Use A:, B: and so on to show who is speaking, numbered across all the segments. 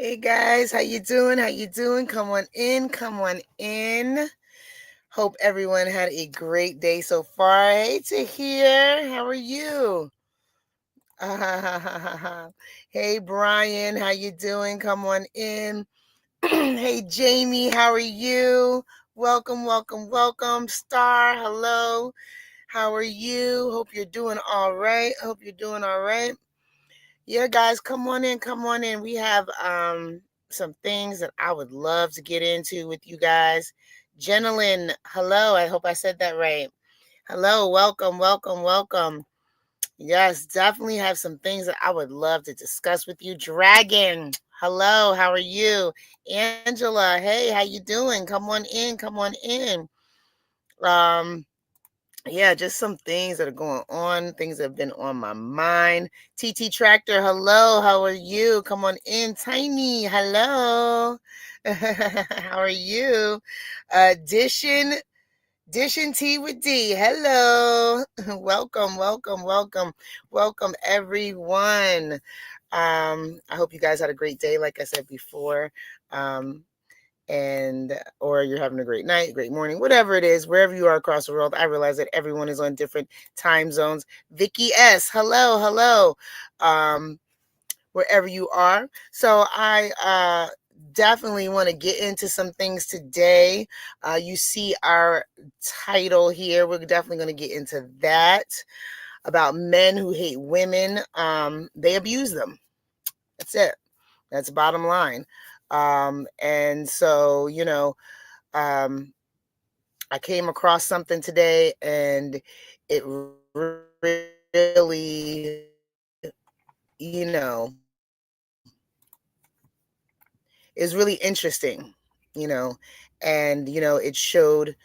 A: Hey guys, how you doing? How you doing? Come on in, come on in. Hope everyone had a great day so far. Hey Tahir, how are you? Hey Brian, how you doing? Come on in. Hey Jamie, how are you? Welcome, welcome, welcome. Star, hello. How are you? Hope you're doing all right. Hope you're doing all right. Yeah, guys, come on in, come on in. We have some things that I would love to get into with you guys. Jenilyn, hello. I hope I said that right. Hello, welcome, welcome, welcome. Yes, definitely have some things that I would love to discuss with you. Dragon, hello, how are you? Angela, hey, how you doing? Come on in, come on in. Um, yeah, just some things that are going on, things that have been on my mind. TT Tractor, hello, how are you? Come on in. Tiny, hello. How are you? Dishing Tea with D, hello. Welcome, welcome, welcome, welcome everyone. I hope you guys had a great day, like I said before. Um, and or you're having a great night, great morning, whatever it is, wherever you are across the world. I realize that everyone is on different time zones. Vicky S, hello, hello, wherever you are. So I definitely want to get into some things today. You see our title here. We're definitely going to get into that, about men who hate women. They abuse them. That's it. That's bottom line. And so, um, I came across something today, and it really, is really interesting, you know, and, it showed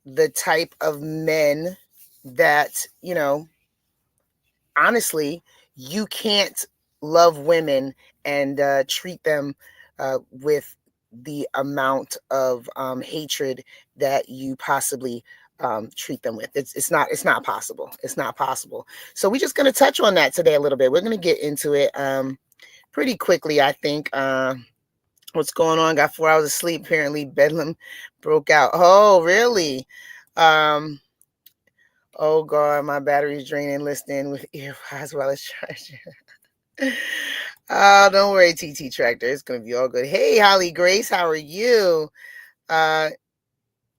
A: the type of men that, honestly, you can't love women and treat them with the amount of hatred that you possibly treat them with. It's not possible. It's not possible. So we're just going to touch on that today a little bit. We're going to get into it pretty quickly, I think. What's going on? Got 4 hours of sleep. Apparently, Bedlam broke out. Oh, really? Um, Oh God, my battery's draining. Listening with earpods while it's charging. Oh, don't worry, TT Tractor. It's gonna be all good. Hey, Holly Grace, how are you? Uh,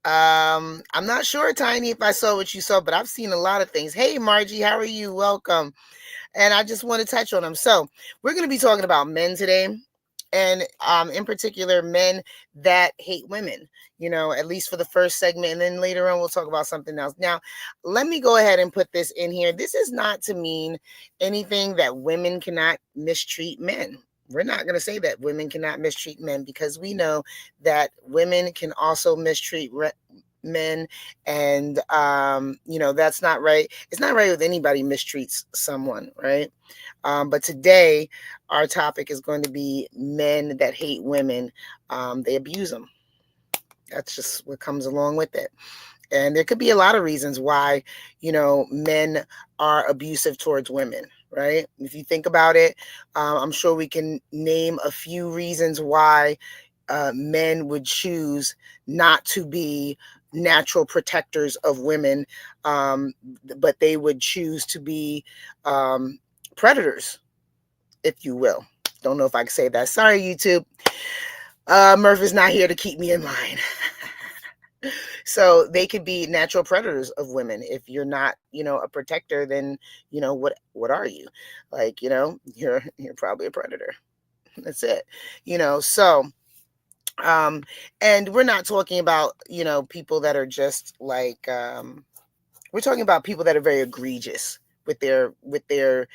A: I'm not sure, Tiny, if I saw what you saw, but I've seen a lot of things. Hey, Margie, how are you? Welcome. And I just want to touch on them. So we're gonna be talking about men today, and in particular, men that hate women. At least for the first segment, and then later on we'll talk about something else. Now, let me go ahead and put this in here. This is not to mean anything that women cannot mistreat men. We're not going to say that women cannot mistreat men, because we know that women can also mistreat men, and that's not right. It's not right if anybody mistreats someone, right? But today our topic is going to be men that hate women. They abuse them. That's just what comes along with it. And there could be a lot of reasons why, men are abusive towards women, right? If you think about it, I'm sure we can name a few reasons why men would choose not to be natural protectors of women, but they would choose to be predators, if you will. Don't know if I can say that. Sorry, YouTube. Murph is not here to keep me in line. So they could be natural predators of women. If you're not, a protector, then what are you? Like, you're probably a predator. That's it. So and we're not talking about, people that are just like we're talking about people that are very egregious with their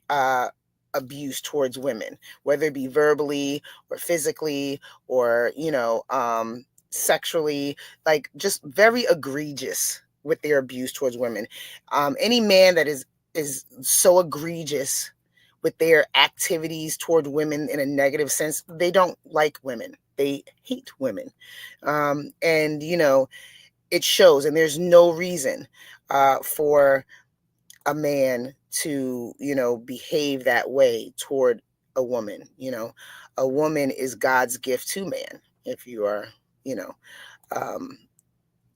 A: uh abuse towards women, whether it be verbally or physically or sexually, like just very egregious with their abuse towards women. Any man that is so egregious with their activities toward women in a negative sense, they don't like women, they hate women. And it shows, and there's no reason for a man to behave that way toward a woman. A woman is God's gift to man. If you are, um,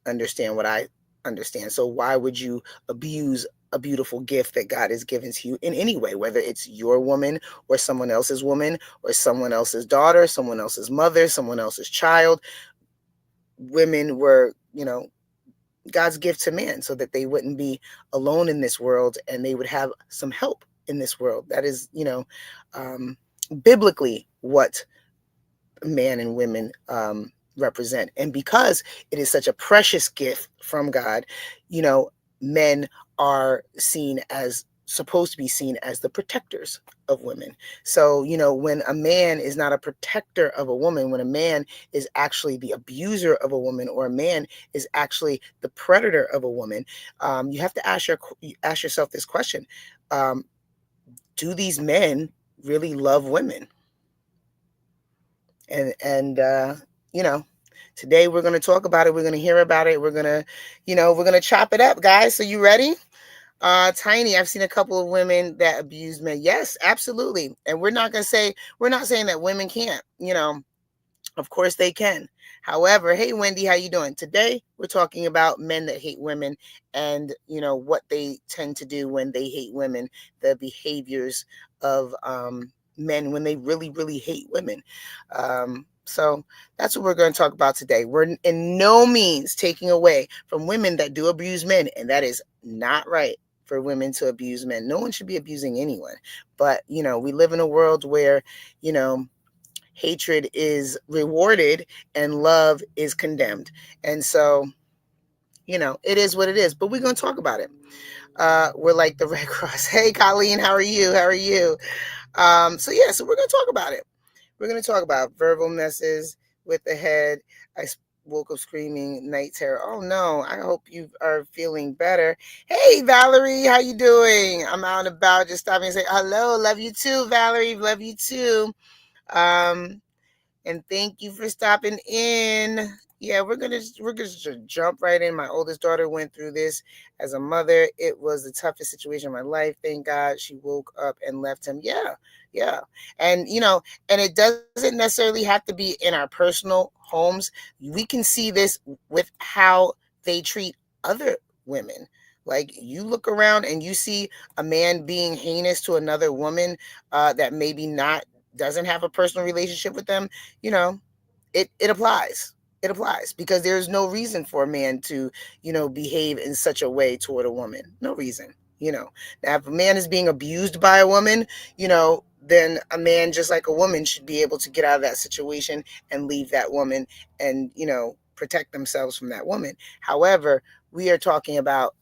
A: understand what I understand. So why would you abuse a beautiful gift that God has given to you in any way, whether it's your woman or someone else's woman or someone else's daughter, someone else's mother, someone else's child? Women were, God's gift to man so that they wouldn't be alone in this world and they would have some help in this world. That is, biblically what man and women represent. And because it is such a precious gift from God, men are supposed to be seen as the protectors of women. So, when a man is not a protector of a woman, when a man is actually the abuser of a woman, or a man is actually the predator of a woman, you have to ask yourself this question. Do these men really love women? And today we're going to talk about it. We're going to hear about it. We're going to chop it up, guys. So you ready? Tiny, I've seen a couple of women that abuse men. Yes, absolutely. And we're not saying that women can't, of course they can. However, hey, Wendy, how you doing? Today, we're talking about men that hate women and, what they tend to do when they hate women, the behaviors of men when they really, really hate women. So that's what we're going to talk about today. We're in no means taking away from women that do abuse men, and that is not right for women to abuse men. No one should be abusing anyone. But, we live in a world where, hatred is rewarded and love is condemned. And so, it is what it is. But we're going to talk about it. We're like the Red Cross. Hey, Colleen, how are you? So we're going to talk about it. We're going to talk about verbal messes with the head. I woke up screaming, night terror. Oh no, I hope you are feeling better. Hey, Valerie, how you doing? I'm out and about, just stopping and say hello. Love you too, Valerie. Love you too. And thank you for stopping in. Yeah, we're gonna jump right in. My oldest daughter went through this as a mother. It was the toughest situation of my life. Thank God she woke up and left him. Yeah. And and it doesn't necessarily have to be in our personal homes. We can see this with how they treat other women. Like, you look around and you see a man being heinous to another woman that maybe doesn't have a personal relationship with them. It applies. It applies because there's no reason for a man to, behave in such a way toward a woman. No reason. Now, if a man is being abused by a woman, then a man, just like a woman, should be able to get out of that situation and leave that woman and, protect themselves from that woman. However, we are talking about,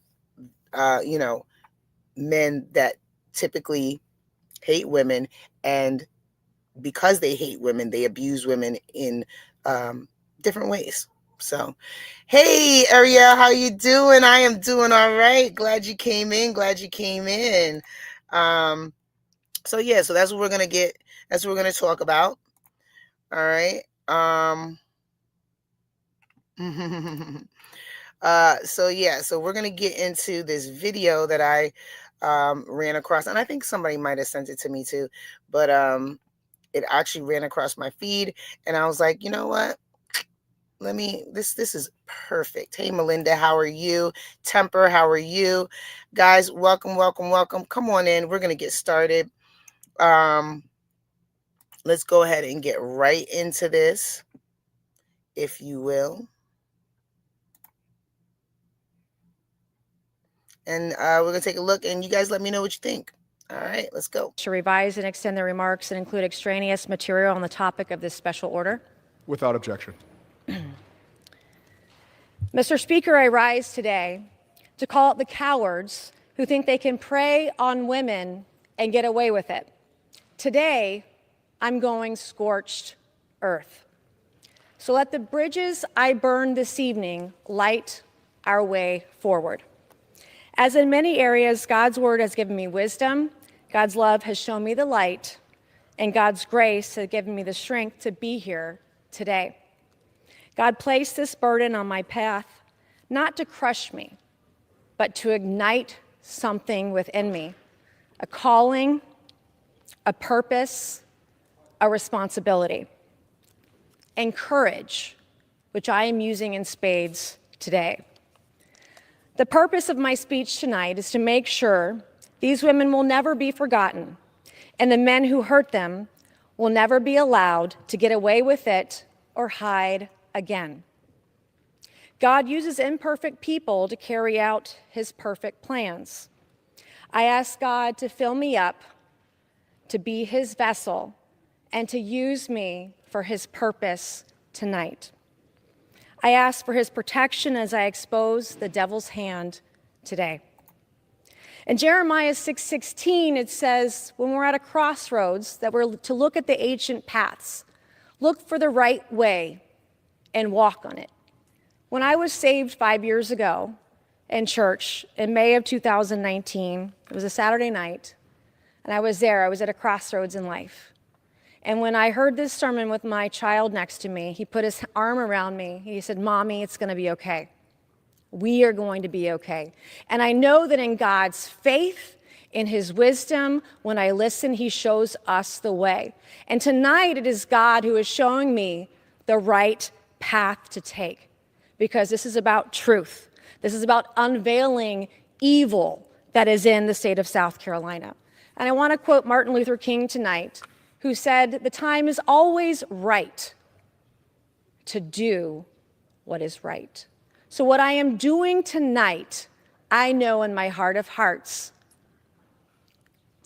A: men that typically hate women, and because they hate women, they abuse women in different ways. So, hey, Ariel, how you doing? I am doing all right. Glad you came in. So that's what we're gonna get. That's what we're gonna talk about. All right. So we're gonna get into this video that I ran across, and I think somebody might have sent it to me too, but it actually ran across my feed, and I was like, you know what? This is perfect. Hey, Melinda, how are you? Temper, how are you? Guys, welcome. Come on in. We're going to get started. Let's go ahead and get right into this, if you will. And we're going to take a look, and you guys let me know what you think. All right, let's go.
B: To revise and extend the remarks and include extraneous material on the topic of this special order.
C: Without objection.
B: Mr. Speaker, I rise today to call out the cowards who think they can prey on women and get away with it. Today, I'm going scorched earth. So let the bridges I burn this evening light our way forward. As in many areas, God's word has given me wisdom, God's love has shown me the light, and God's grace has given me the strength to be here today. God placed this burden on my path not to crush me, but to ignite something within me, a calling, a purpose, a responsibility, and courage, which I am using in spades today. The purpose of my speech tonight is to make sure these women will never be forgotten, and the men who hurt them will never be allowed to get away with it or hide again. God uses imperfect people to carry out his perfect plans. I ask God to fill me up, to be his vessel, and to use me for his purpose tonight. I ask for his protection as I expose the devil's hand today. In Jeremiah 6:16, it says, when we're at a crossroads, that we're to look at the ancient paths, look for the right way, and walk on it. When I was saved 5 years ago in church in May of 2019, it was a Saturday night, and I was at a crossroads in life. And when I heard this sermon with my child next to me, he put his arm around me. He said, "Mommy, it's going to be okay. We are going to be okay." And I know that in God's faith, in his wisdom, when I listen, he shows us the way. And tonight it is God who is showing me the right path to take, because this is about truth. This is about unveiling evil that is in the state of South Carolina. And I want to quote Martin Luther King tonight, who said, "The time is always right to do what is right." So what I am doing tonight, I know in my heart of hearts,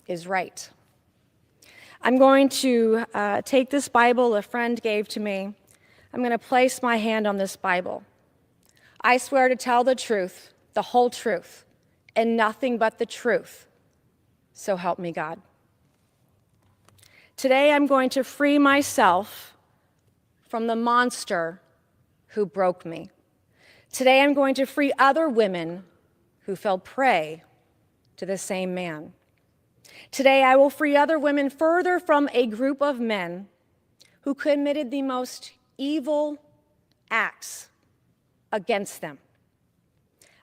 B: is right. I'm going to take this Bible a friend gave to me. I'm going to place my hand on this Bible. I swear to tell the truth, the whole truth, and nothing but the truth. So help me God. Today I'm going to free myself from the monster who broke me. Today I'm going to free other women who fell prey to the same man. Today I will free other women further from a group of men who committed the most evil acts against them.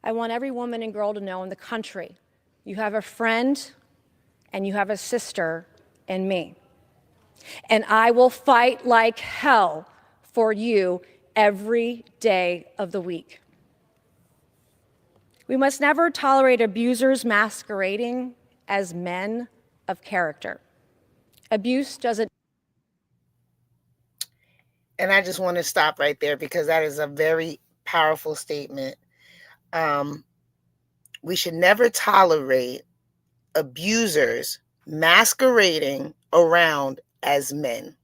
B: I want every woman and girl to know in the country, you have a friend and you have a sister in me. And I will fight like hell for you every day of the week. We must never tolerate abusers masquerading as men of character. Abuse doesn't.
A: And I just want to stop right there because that is a very powerful statement. We should never tolerate abusers masquerading around as men.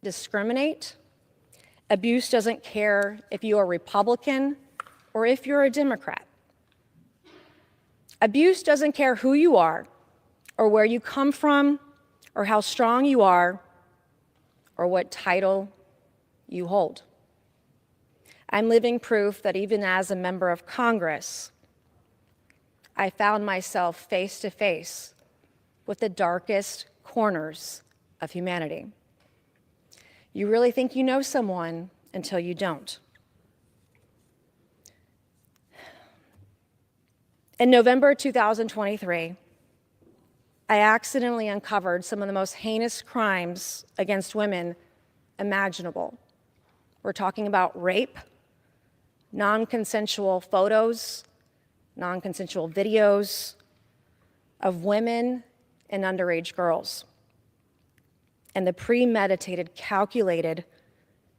B: Discriminate. Abuse doesn't care if you are Republican or if you're a Democrat. Abuse doesn't care who you are or where you come from or how strong you are or what title you hold. I'm living proof that even as a member of Congress, I found myself face to face with the darkest corners of humanity. You really think you know someone until you don't. In November 2023, I accidentally uncovered some of the most heinous crimes against women imaginable. We're talking about rape, non-consensual photos, non-consensual videos of women and underage girls, and the premeditated, calculated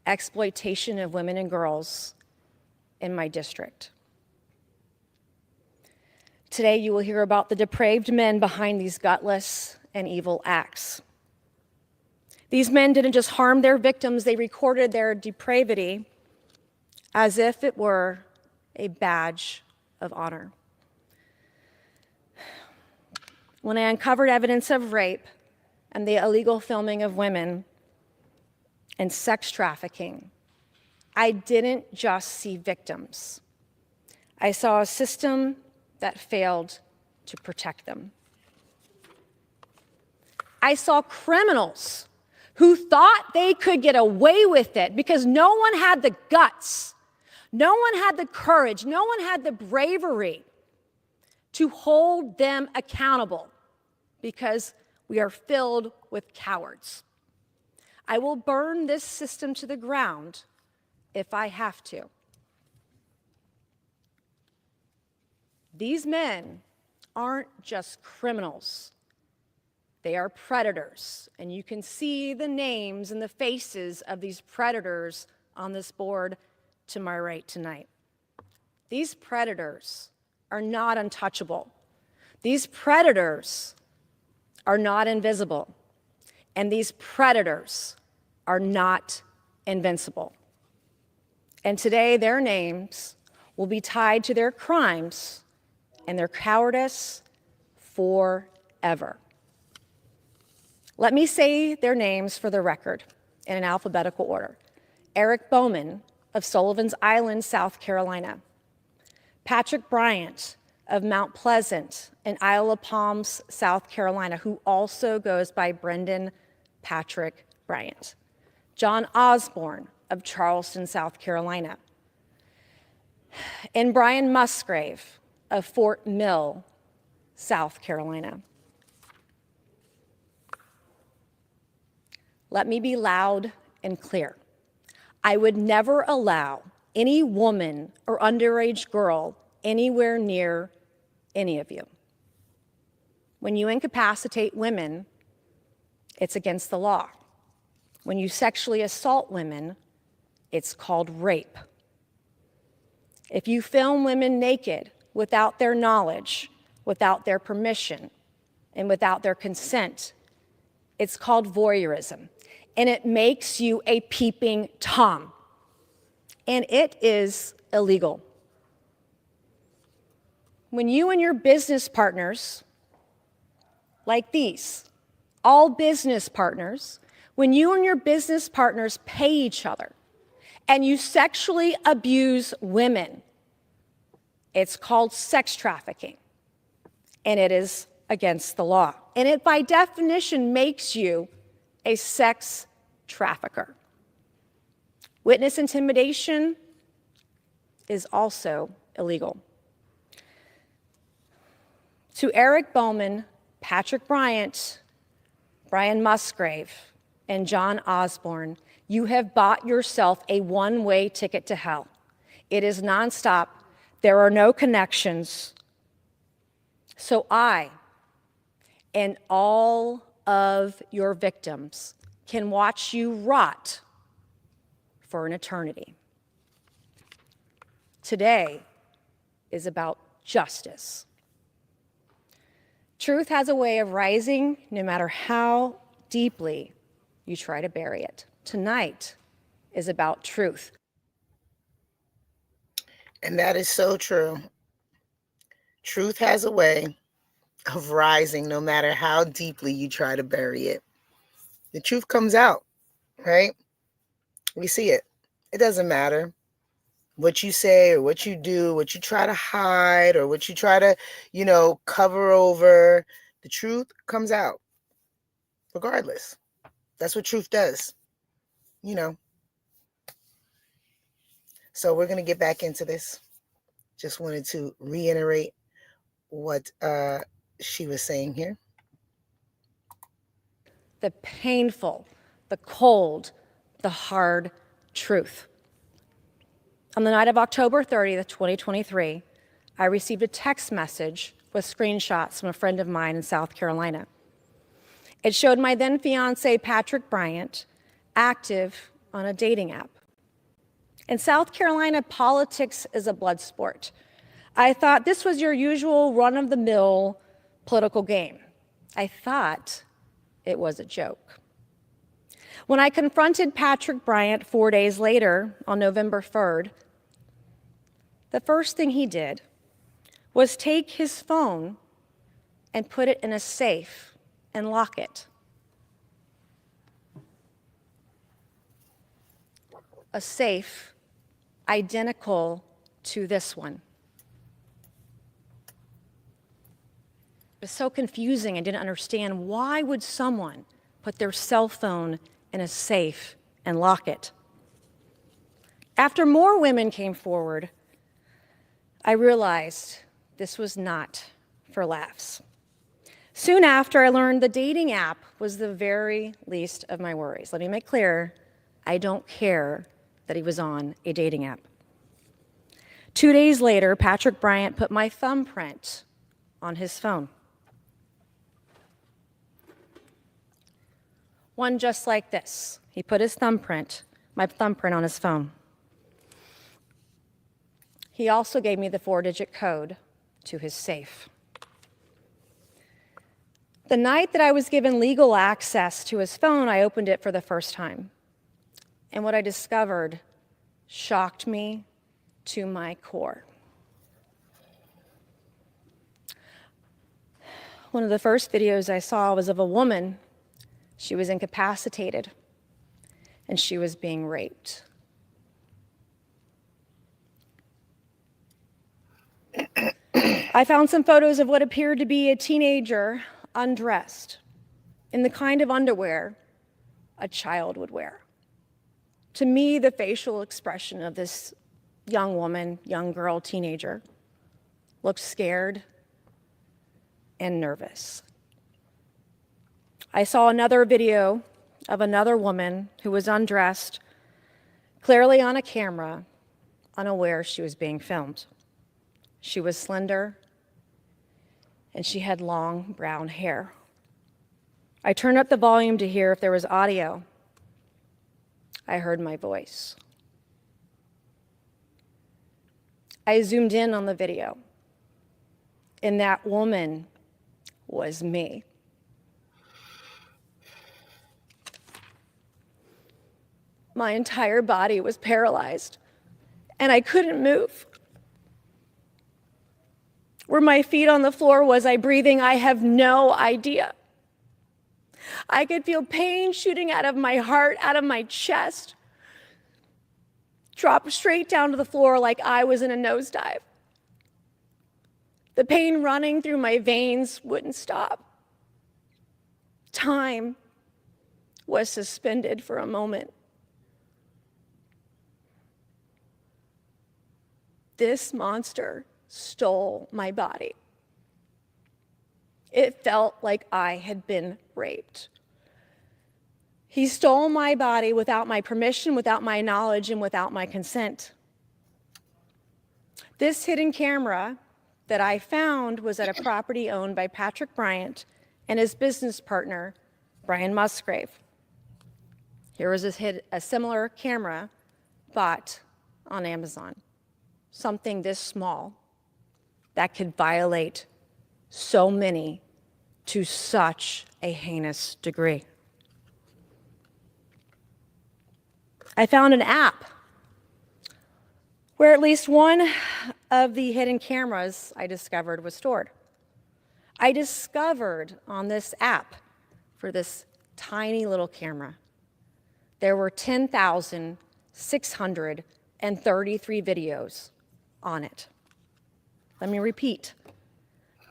B: exploitation of women and girls in my district. Today, you will hear about the depraved men behind these gutless and evil acts. These men didn't just harm their victims, they recorded their depravity as if it were a badge of honor. When I uncovered evidence of rape and the illegal filming of women and sex trafficking, I didn't just see victims. I saw a system that failed to protect them. I saw criminals who thought they could get away with it because no one had the guts, no one had the courage, no one had the bravery to hold them accountable because we are filled with cowards. I will burn this system to the ground if I have to. These men aren't just criminals. They are predators, and you can see the names and the faces of these predators on this board to my right tonight. These predators are not untouchable. These predators are not invisible, and these predators are not invincible. And today, their names will be tied to their crimes and their cowardice forever. Let me say their names for the record in an alphabetical order. Eric Bowman of Sullivan's Island, South Carolina. Patrick Bryant of Mount Pleasant and Isle of Palms, South Carolina, who also goes by Brendan Patrick Bryant. John Osborne of Charleston, South Carolina. And Brian Musgrave of Fort Mill, South Carolina. Let me be loud and clear. I would never allow any woman or underage girl anywhere near any of you. When you incapacitate women, it's against the law. When you sexually assault women, it's called rape. If you film women naked without their knowledge, without their permission, and without their consent, it's called voyeurism. And it makes you a peeping Tom. And it is illegal. When you and your business partners, like these, all business partners, when you and your business partners pay each other and you sexually abuse women, it's called sex trafficking, and it is against the law. And it, by definition, makes you a sex trafficker. Witness intimidation is also illegal. To Eric Bowman, Patrick Bryant, Brian Musgrave, and John Osborne, you have bought yourself a one-way ticket to hell. It is nonstop. There are no connections. So I and all of your victims can watch you rot for an eternity. Today is about justice. Truth has a way of rising no matter how deeply you try to bury it. Tonight is about truth.
A: And that is so true. Truth has a way of rising no matter how deeply you try to bury it. The truth comes out, right? We see it. It doesn't matter what you say or what you do, what you try to hide or what you try to, cover over. The truth comes out regardless. That's what truth does, So we're going to get back into this. Just wanted to reiterate what she was saying here.
B: The painful, the cold, the hard truth. On the night of October 30th, 2023, I received a text message with screenshots from a friend of mine in South Carolina. It showed my then fiance, Patrick Bryant, active on a dating app. In South Carolina, politics is a blood sport. I thought this was your usual run-of-the-mill political game. I thought it was a joke. When I confronted Patrick Bryant 4 days later, on November 3rd, the first thing he did was take his phone and put it in a safe and lock it. A safe identical to this one. It was so confusing. I didn't understand, why would someone put their cell phone in a safe and lock it? After more women came forward, I realized this was not for laughs. Soon after, I learned the dating app was the very least of my worries. Let me make clear, I don't care that he was on a dating app. 2 days later, Patrick Bryant put my thumbprint on his phone. One just like this. He put his thumbprint, my thumbprint on his phone. He also gave me the 4-digit code to his safe. The night that I was given legal access to his phone, I opened it for the first time. And what I discovered shocked me to my core. One of the first videos I saw was of a woman. She was incapacitated, and she was being raped. I found some photos of what appeared to be a teenager undressed in the kind of underwear a child would wear. To me, the facial expression of this young woman, young girl, teenager, looked scared and nervous. I saw another video of another woman who was undressed, clearly on a camera, unaware she was being filmed. She was slender, and she had long brown hair. I turned up the volume to hear if there was audio. I heard my voice. I zoomed in on the video, and that woman was me. My entire body was paralyzed, and I couldn't move. Were my feet on the floor? Was I breathing? I have no idea. I could feel pain shooting out of my heart, out of my chest, drop straight down to the floor like I was in a nosedive. The pain running through my veins wouldn't stop. Time was suspended for a moment. This monster stole my body. It felt like I had been raped. He stole my body without my permission, without my knowledge, and without my consent. This hidden camera that I found was at a property owned by Patrick Bryant and his business partner, Brian Musgrave. Here was a similar camera bought on Amazon. Something this small that could violate so many to such a heinous degree. I found an app where at least one of the hidden cameras I discovered was stored. I discovered on this app for this tiny little camera, there were 10,633 videos on it. Let me repeat.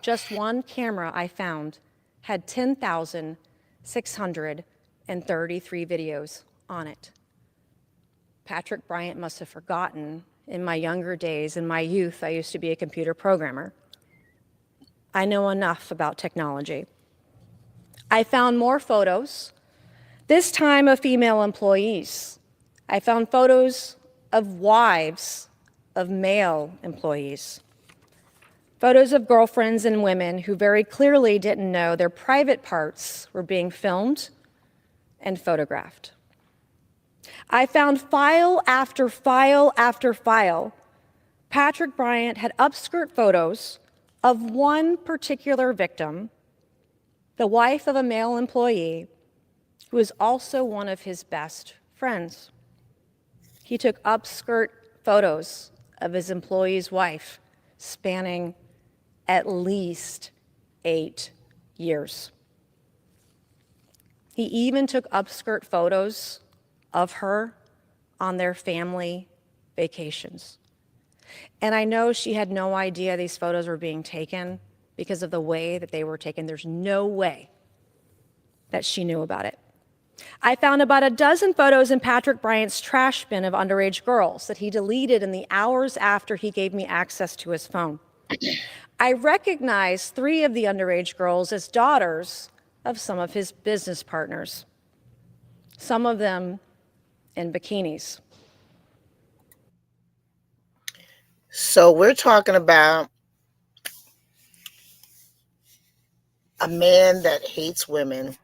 B: Just one camera I found had 10,633 videos on it. Patrick Bryant must have forgotten in my younger days, in my youth, I used to be a computer programmer. I know enough about technology. I found more photos, this time of female employees. I found photos of wives of male employees. Photos of girlfriends and women who very clearly didn't know their private parts were being filmed and photographed. I found file after file after file. Patrick Bryant had upskirt photos of one particular victim, the wife of a male employee, who was also one of his best friends. He took upskirt photos of his employee's wife spanning at least 8 years. He even took upskirt photos of her on their family vacations. And I know she had no idea these photos were being taken because of the way that they were taken. There's no way that she knew about it. I found about a dozen photos in Patrick Bryant's trash bin of underage girls that he deleted in the hours after he gave me access to his phone. I recognized 3 of the underage girls as daughters of some of his business partners, some of them in bikinis.
A: So we're talking about a man that hates women.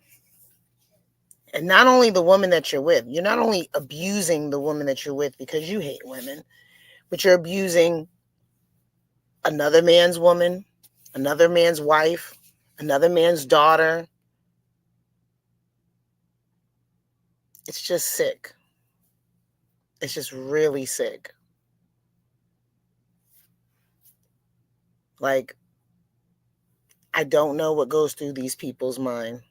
A: And not only the woman that you're with, you're not only abusing the woman that you're with because you hate women, but you're abusing another man's woman, another man's wife, another man's daughter. It's just sick. It's just really sick. Like, I don't know what goes through these people's mind.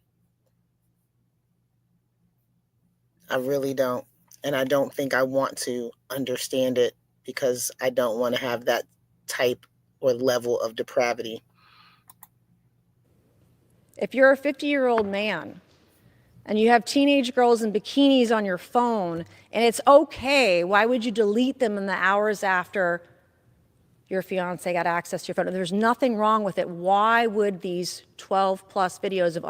A: I really don't. And I don't think I want to understand it because I don't want to have that type or level of depravity.
B: If you're a 50-year-old man and you have teenage girls in bikinis on your phone and it's okay, why would you delete them in the hours after your fiance got access to your phone? There's nothing wrong with it. Why would these 12 plus videos of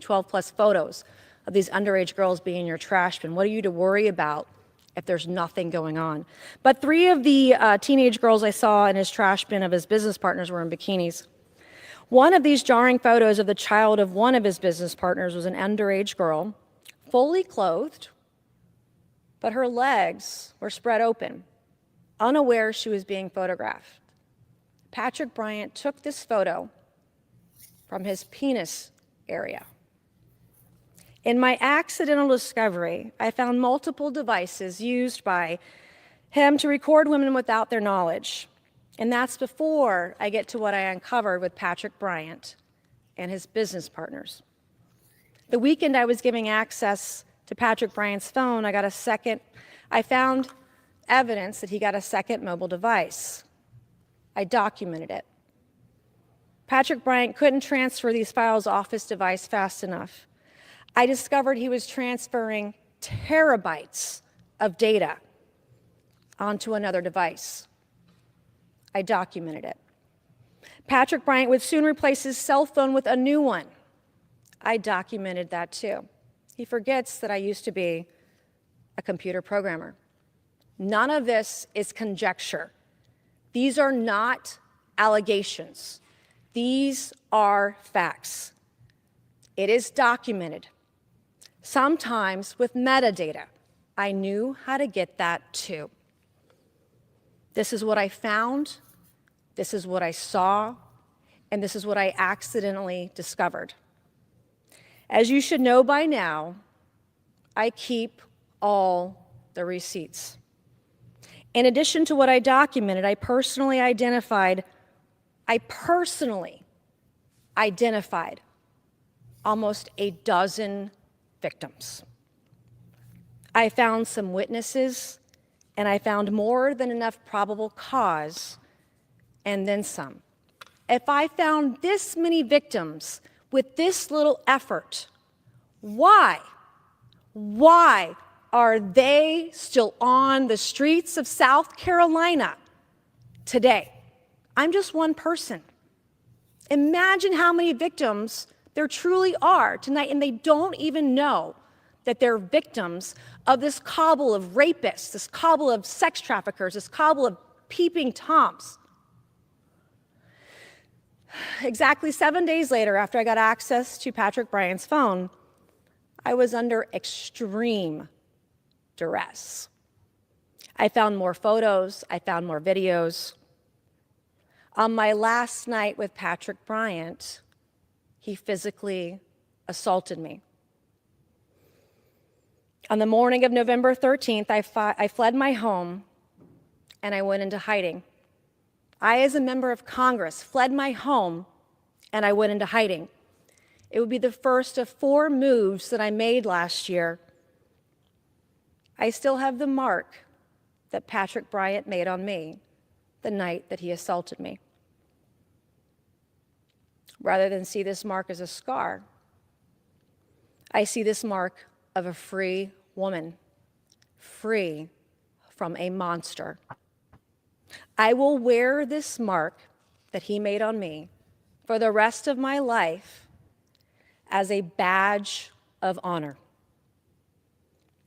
B: 12 plus photos of these underage girls be in your trash bin? What are you to worry about if there's nothing going on? But 3 of the teenage girls I saw in his trash bin of his business partners were in bikinis. One of these jarring photos of the child of one of his business partners was an underage girl, fully clothed, but her legs were spread open, unaware she was being photographed. Patrick Bryant took this photo from his penis area. In my accidental discovery, I found multiple devices used by him to record women without their knowledge. And that's before I get to what I uncovered with Patrick Bryant and his business partners. The weekend I was giving access to Patrick Bryant's phone, I found evidence that he got a second mobile device. I documented it. Patrick Bryant couldn't transfer these files off his device fast enough. I discovered he was transferring terabytes of data onto another device. I documented it. Patrick Bryant would soon replace his cell phone with a new one. I documented that too. He forgets that I used to be a computer programmer. None of this is conjecture. These are not allegations. These are facts. It is documented, sometimes with metadata. I knew how to get that too. This is what I found, this is what I saw, and this is what I accidentally discovered. As you should know by now, I keep all the receipts. In addition to what I documented, I personally identified almost a dozen victims. I found some witnesses, and I found more than enough probable cause, and then some. If I found this many victims with this little effort, why are they still on the streets of South Carolina today? I'm just one person. Imagine how many victims there truly are tonight, and they don't even know that they're victims of this cabal of rapists, this cabal of sex traffickers, this cabal of peeping Toms. Exactly 7 days later, after I got access to Patrick Bryant's phone, I was under extreme duress. I found more photos, I found more videos. On my last night with Patrick Bryant, he physically assaulted me. On the morning of November 13th, I fled my home and I went into hiding. I, as a member of Congress, fled my home and I went into hiding. It would be the first of 4 moves that I made last year. I still have the mark that Patrick Bryant made on me the night that he assaulted me. Rather than see this mark as a scar, I see this mark of a free woman, free from a monster. I will wear this mark that he made on me for the rest of my life as a badge of honor.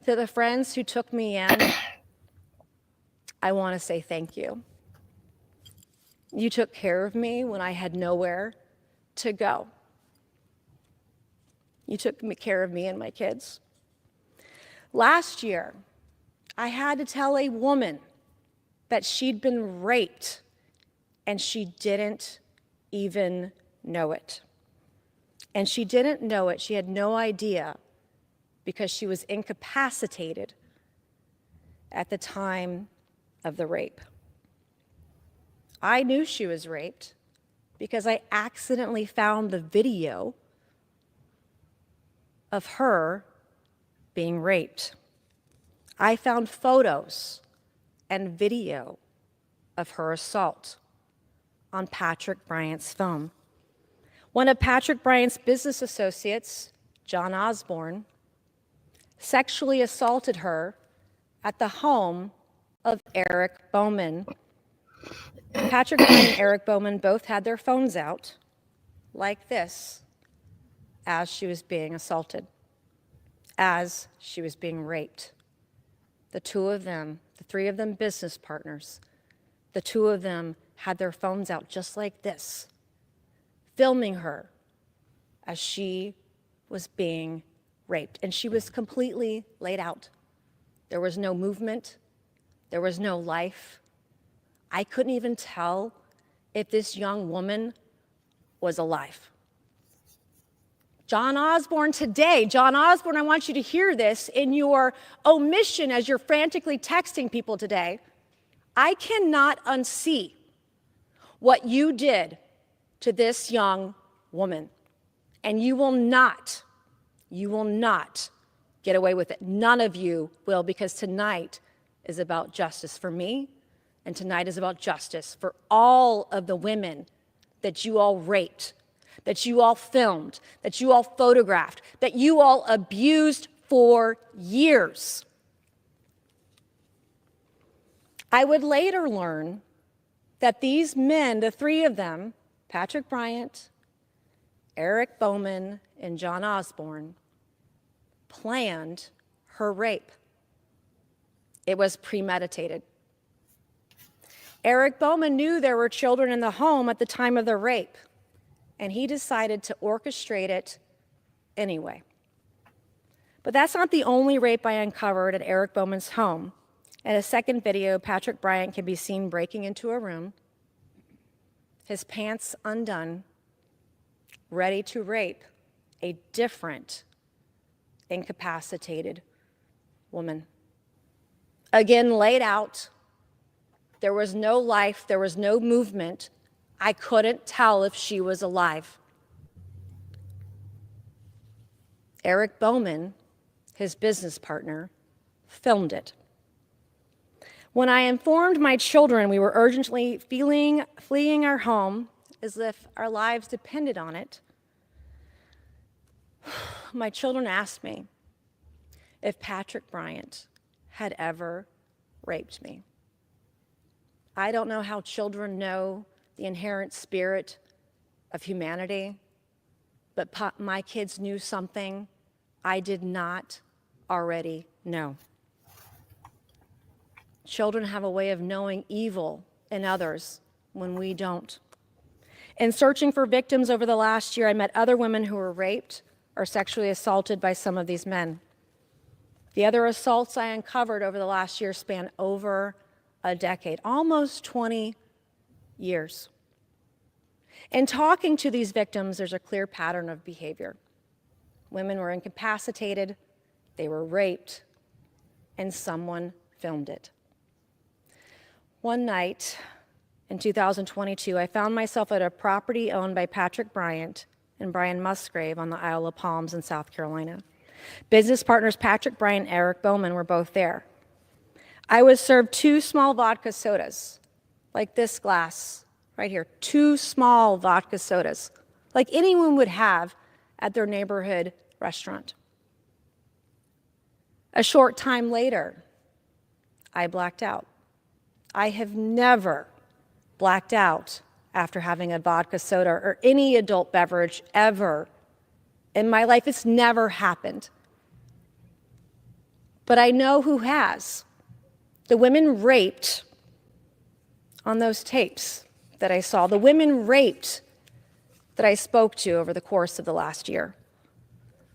B: To the friends who took me in, I want to say thank you. You took care of me when I had nowhere to go. You took care of me and my kids. Last year, I had to tell a woman that she'd been raped and she didn't even know it. And she didn't know it, she had no idea, because she was incapacitated at the time of the rape. I knew she was raped because I accidentally found the video of her being raped. I found photos and video of her assault on Patrick Bryant's phone. One of Patrick Bryant's business associates, John Osborne, sexually assaulted her at the home of Eric Bowman. Patrick Bryant and Eric Bowman both had their phones out like this as she was being assaulted, as she was being raped. The two of them, the three of them business partners, the two of them had their phones out just like this, filming her as she was being raped. And she was completely laid out. There was no movement. There was no life. I couldn't even tell if this young woman was alive. John Osborne today, John Osborne, I want you to hear this in your omission as you're frantically texting people today. I cannot unsee what you did to this young woman. And you will not get away with it. None of you will, because tonight is about justice for me, and tonight is about justice for all of the women that you all raped, that you all filmed, that you all photographed, that you all abused for years. I would later learn that these men, the three of them, Patrick Bryant, Eric Bowman, and John Osborne, planned her rape. It was premeditated. Eric Bowman knew there were children in the home at the time of the rape, and he decided to orchestrate it anyway. But that's not the only rape I uncovered at Eric Bowman's home. In a second video, Patrick Bryant can be seen breaking into a room, his pants undone, ready to rape a different incapacitated woman. Again, laid out. There was no life, there was no movement. I couldn't tell if she was alive. Eric Bowman, his business partner, filmed it. When I informed my children we were urgently fleeing our home as if our lives depended on it, my children asked me if Patrick Bryant had ever raped me. I don't know how children know the inherent spirit of humanity, but my kids knew something I did not already know. Children have a way of knowing evil in others when we don't. In searching for victims over the last year, I met other women who were raped or sexually assaulted by some of these men. The other assaults I uncovered over the last year span over a decade, almost 20 years. In talking to these victims, there's a clear pattern of behavior. Women were incapacitated, they were raped, and someone filmed it. One night in 2022, I found myself at a property owned by Patrick Bryant and Brian Musgrave on the Isle of Palms in South Carolina. Business partners Patrick Bryant and Eric Bowman were both there. I was served 2 small vodka sodas, like this glass right here, 2 small vodka sodas, like anyone would have at their neighborhood restaurant. A short time later, I blacked out. I have never blacked out after having a vodka soda or any adult beverage ever in my life. It's never happened. But I know who has. The women raped on those tapes that I saw, the women raped that I spoke to over the course of the last year.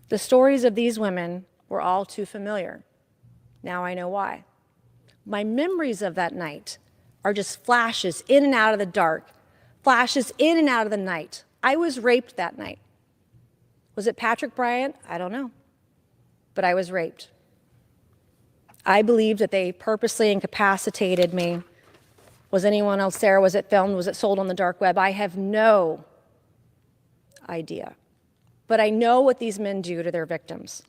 B: The stories of these women were all too familiar. Now I know why. My memories of that night are just flashes in and out of the dark, flashes in and out of the night. I was raped that night. Was it Patrick Bryant? I don't know. But I was raped. I believe that they purposely incapacitated me. Was anyone else there? Was it filmed? Was it sold on the dark web? I have no idea. But I know what these men do to their victims.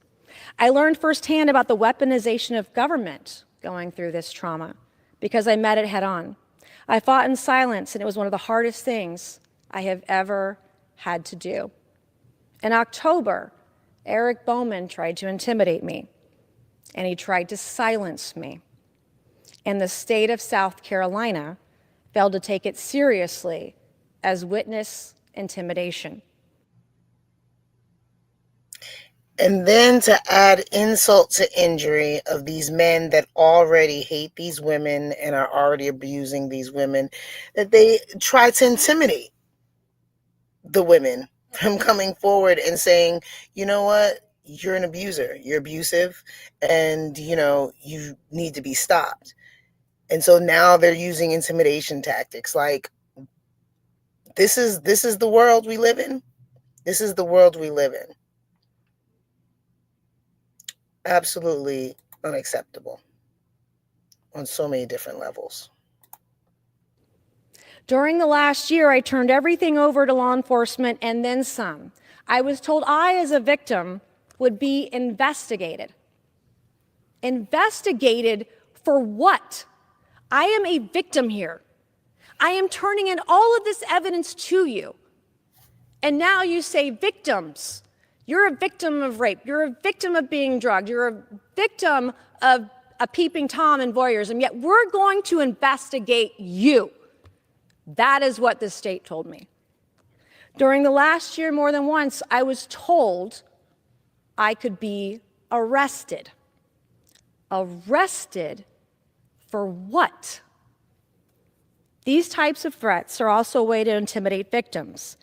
B: I learned firsthand about the weaponization of government going through this trauma because I met it head on. I fought in silence, and it was one of the hardest things I have ever had to do. In October, Eric Bowman tried to intimidate me, and he tried to silence me. And the state of South Carolina failed to take it seriously as witness intimidation.
A: And then to add insult to injury of these men that already hate these women and are already abusing these women, that they try to intimidate the women from coming forward and saying, you know what, you're an abuser, you're abusive, and you need to be stopped. And so now they're using intimidation tactics. Like, this is the world we live in. This is the world we live in. Absolutely unacceptable on so many different levels.
B: During the last year, I turned everything over to law enforcement and then some. I was told I, as a victim, would be investigated. Investigated for what? I am a victim here. I am turning in all of this evidence to you. And now you say victims. You're a victim of rape. You're a victim of being drugged. You're a victim of a peeping Tom and voyeurism. Yet we're going to investigate you. That is what the state told me. During the last year, more than once, I was told I could be arrested. Arrested for what? These types of threats are also a way to intimidate victims,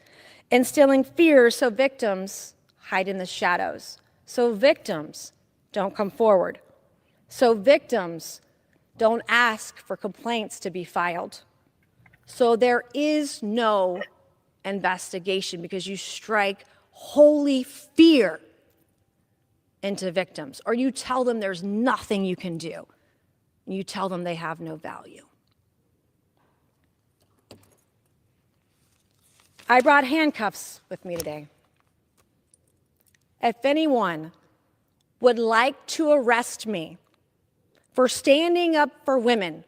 B: instilling fear so victims hide in the shadows, so victims don't come forward, so victims don't ask for complaints to be filed. So there is no investigation because you strike holy fear into victims, or you tell them there's nothing you can do. You tell them they have no value. I brought handcuffs with me today. If anyone would like to arrest me for standing up for women,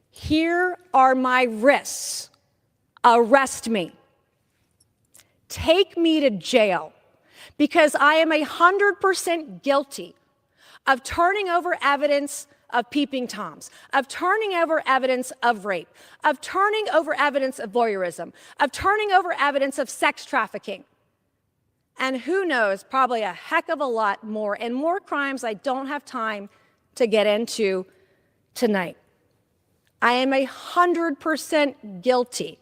B: here are my wrists. Arrest me. Take me to jail because I am 100% guilty of turning over evidence of peeping Toms, of turning over evidence of rape, of turning over evidence of voyeurism, of turning over evidence of sex trafficking. And who knows, probably a heck of a lot more, and more crimes I don't have time to get into tonight. I am 100% guilty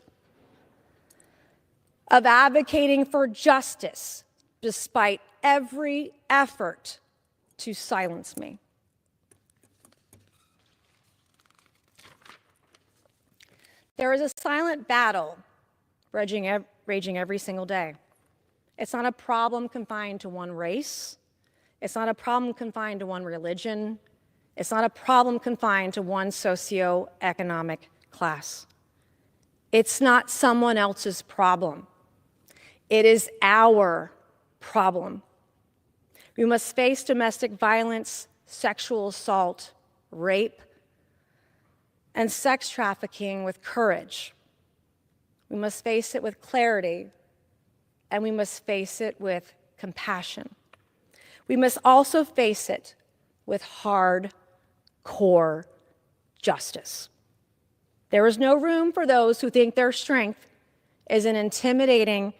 B: of advocating for justice despite every effort to silence me. There is a silent battle raging every single day. It's not a problem confined to one race. It's not a problem confined to one religion. It's not a problem confined to one socioeconomic class. It's not someone else's problem. It is our problem. We must face domestic violence, sexual assault, rape, and sex trafficking with courage. We must face it with clarity, and we must face it with compassion. We must also face it with hardcore justice. There is no room for those who think their strength is in intimidating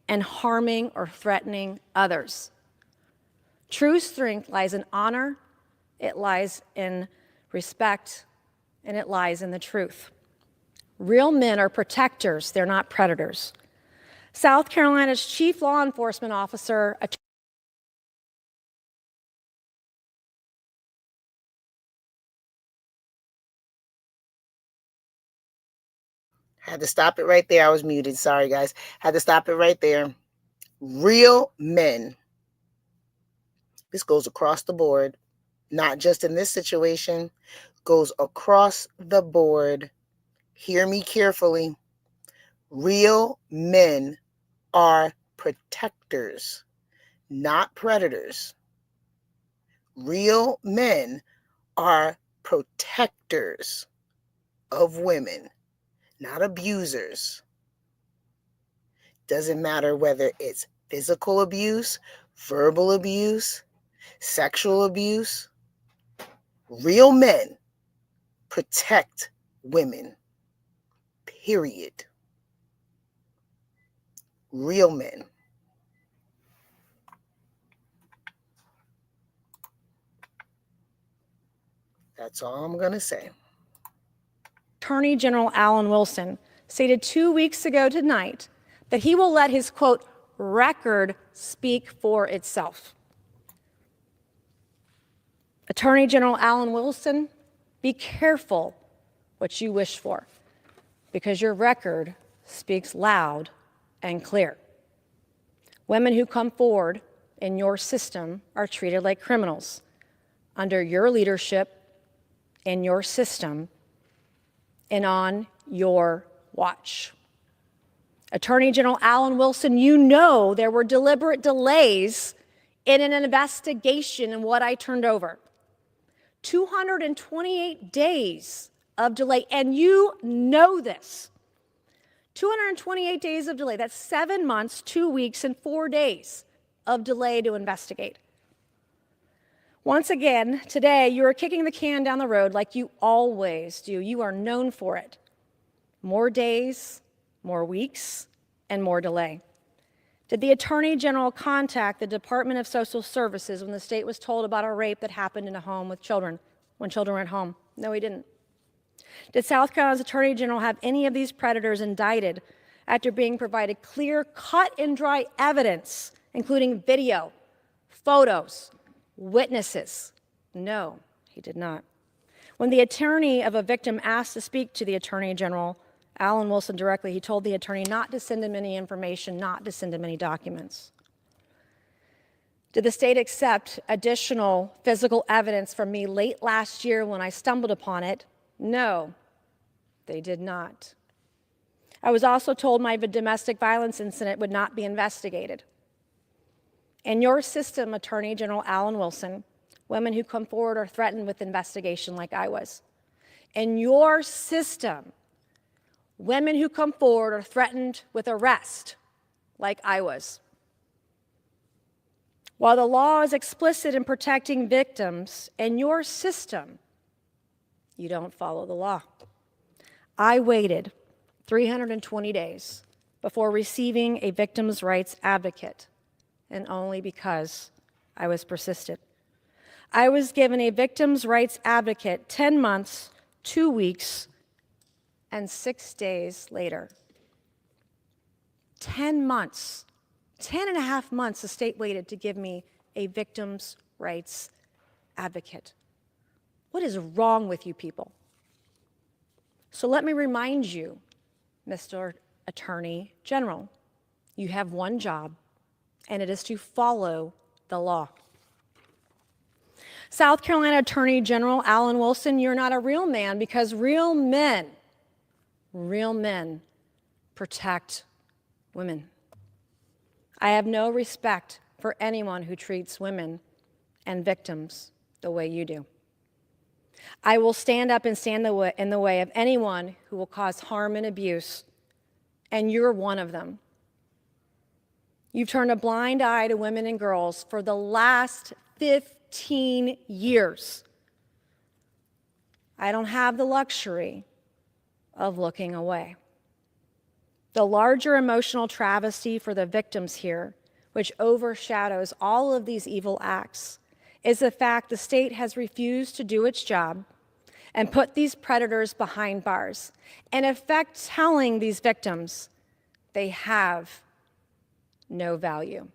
B: and harming or threatening others. True strength lies in honor, it lies in respect, and it lies in the truth. Real men are protectors, they're not predators. South Carolina's chief law enforcement officer,
A: Had to stop it right there. I was muted. Sorry, guys. Had to stop it right there. Real men. This goes across the board, not just in this situation, goes across the board. Hear me carefully. Real men are protectors, not predators. Real men are protectors of women, not abusers. Doesn't matter whether it's physical abuse, verbal abuse, sexual abuse. Real men protect women. Period. Real men. That's all I'm going to say.
B: Attorney General Alan Wilson stated 2 weeks ago tonight that he will let his, quote, record speak for itself. Attorney General Alan Wilson, be careful what you wish for, because your record speaks loud and clear. Women who come forward in your system are treated like criminals. Under your leadership, in your system, and on your watch. Attorney General Alan Wilson, you know there were deliberate delays in an investigation in what I turned over. 228 days of delay, and you know this. 228 days of delay, that's 7 months, 2 weeks, and 4 days of delay to investigate. Once again, today, you are kicking the can down the road like you always do. You are known for it. More days, more weeks, and more delay. Did the Attorney General contact the Department of Social Services when the state was told about a rape that happened in a home with children, when children were at home? No, he didn't. Did South Carolina's Attorney General have any of these predators indicted after being provided clear, cut and dry evidence, including video, photos, witnesses? No, he did not. When the attorney of a victim asked to speak to the Attorney General, Alan Wilson directly, he told the attorney not to send him any information, not to send him any documents. Did the state accept additional physical evidence from me late last year when I stumbled upon it? No, they did not. I was also told my domestic violence incident would not be investigated. In your system, Attorney General Alan Wilson, women who come forward are threatened with investigation like I was. In your system, women who come forward are threatened with arrest like I was. While the law is explicit in protecting victims, in your system, you don't follow the law. I waited 320 days before receiving a victim's rights advocate, and only because I was persistent. I was given a victim's rights advocate 10 months, 2 weeks, and 6 days later. 10 months, 10 and a half months the state waited to give me a victim's rights advocate. What is wrong with you people? So let me remind you, Mr. Attorney General, you have one job, and it is to follow the law. South Carolina Attorney General Alan Wilson, you're not a real man, because real men protect women. I have no respect for anyone who treats women and victims the way you do. I will stand up and stand in the way of anyone who will cause harm and abuse, and you're one of them. You've turned a blind eye to women and girls for the last 15 years. I don't have the luxury of looking away. The larger emotional travesty for the victims here, which overshadows all of these evil acts, is the fact the state has refused to do its job and put these predators behind bars, in effect telling these victims they have no value.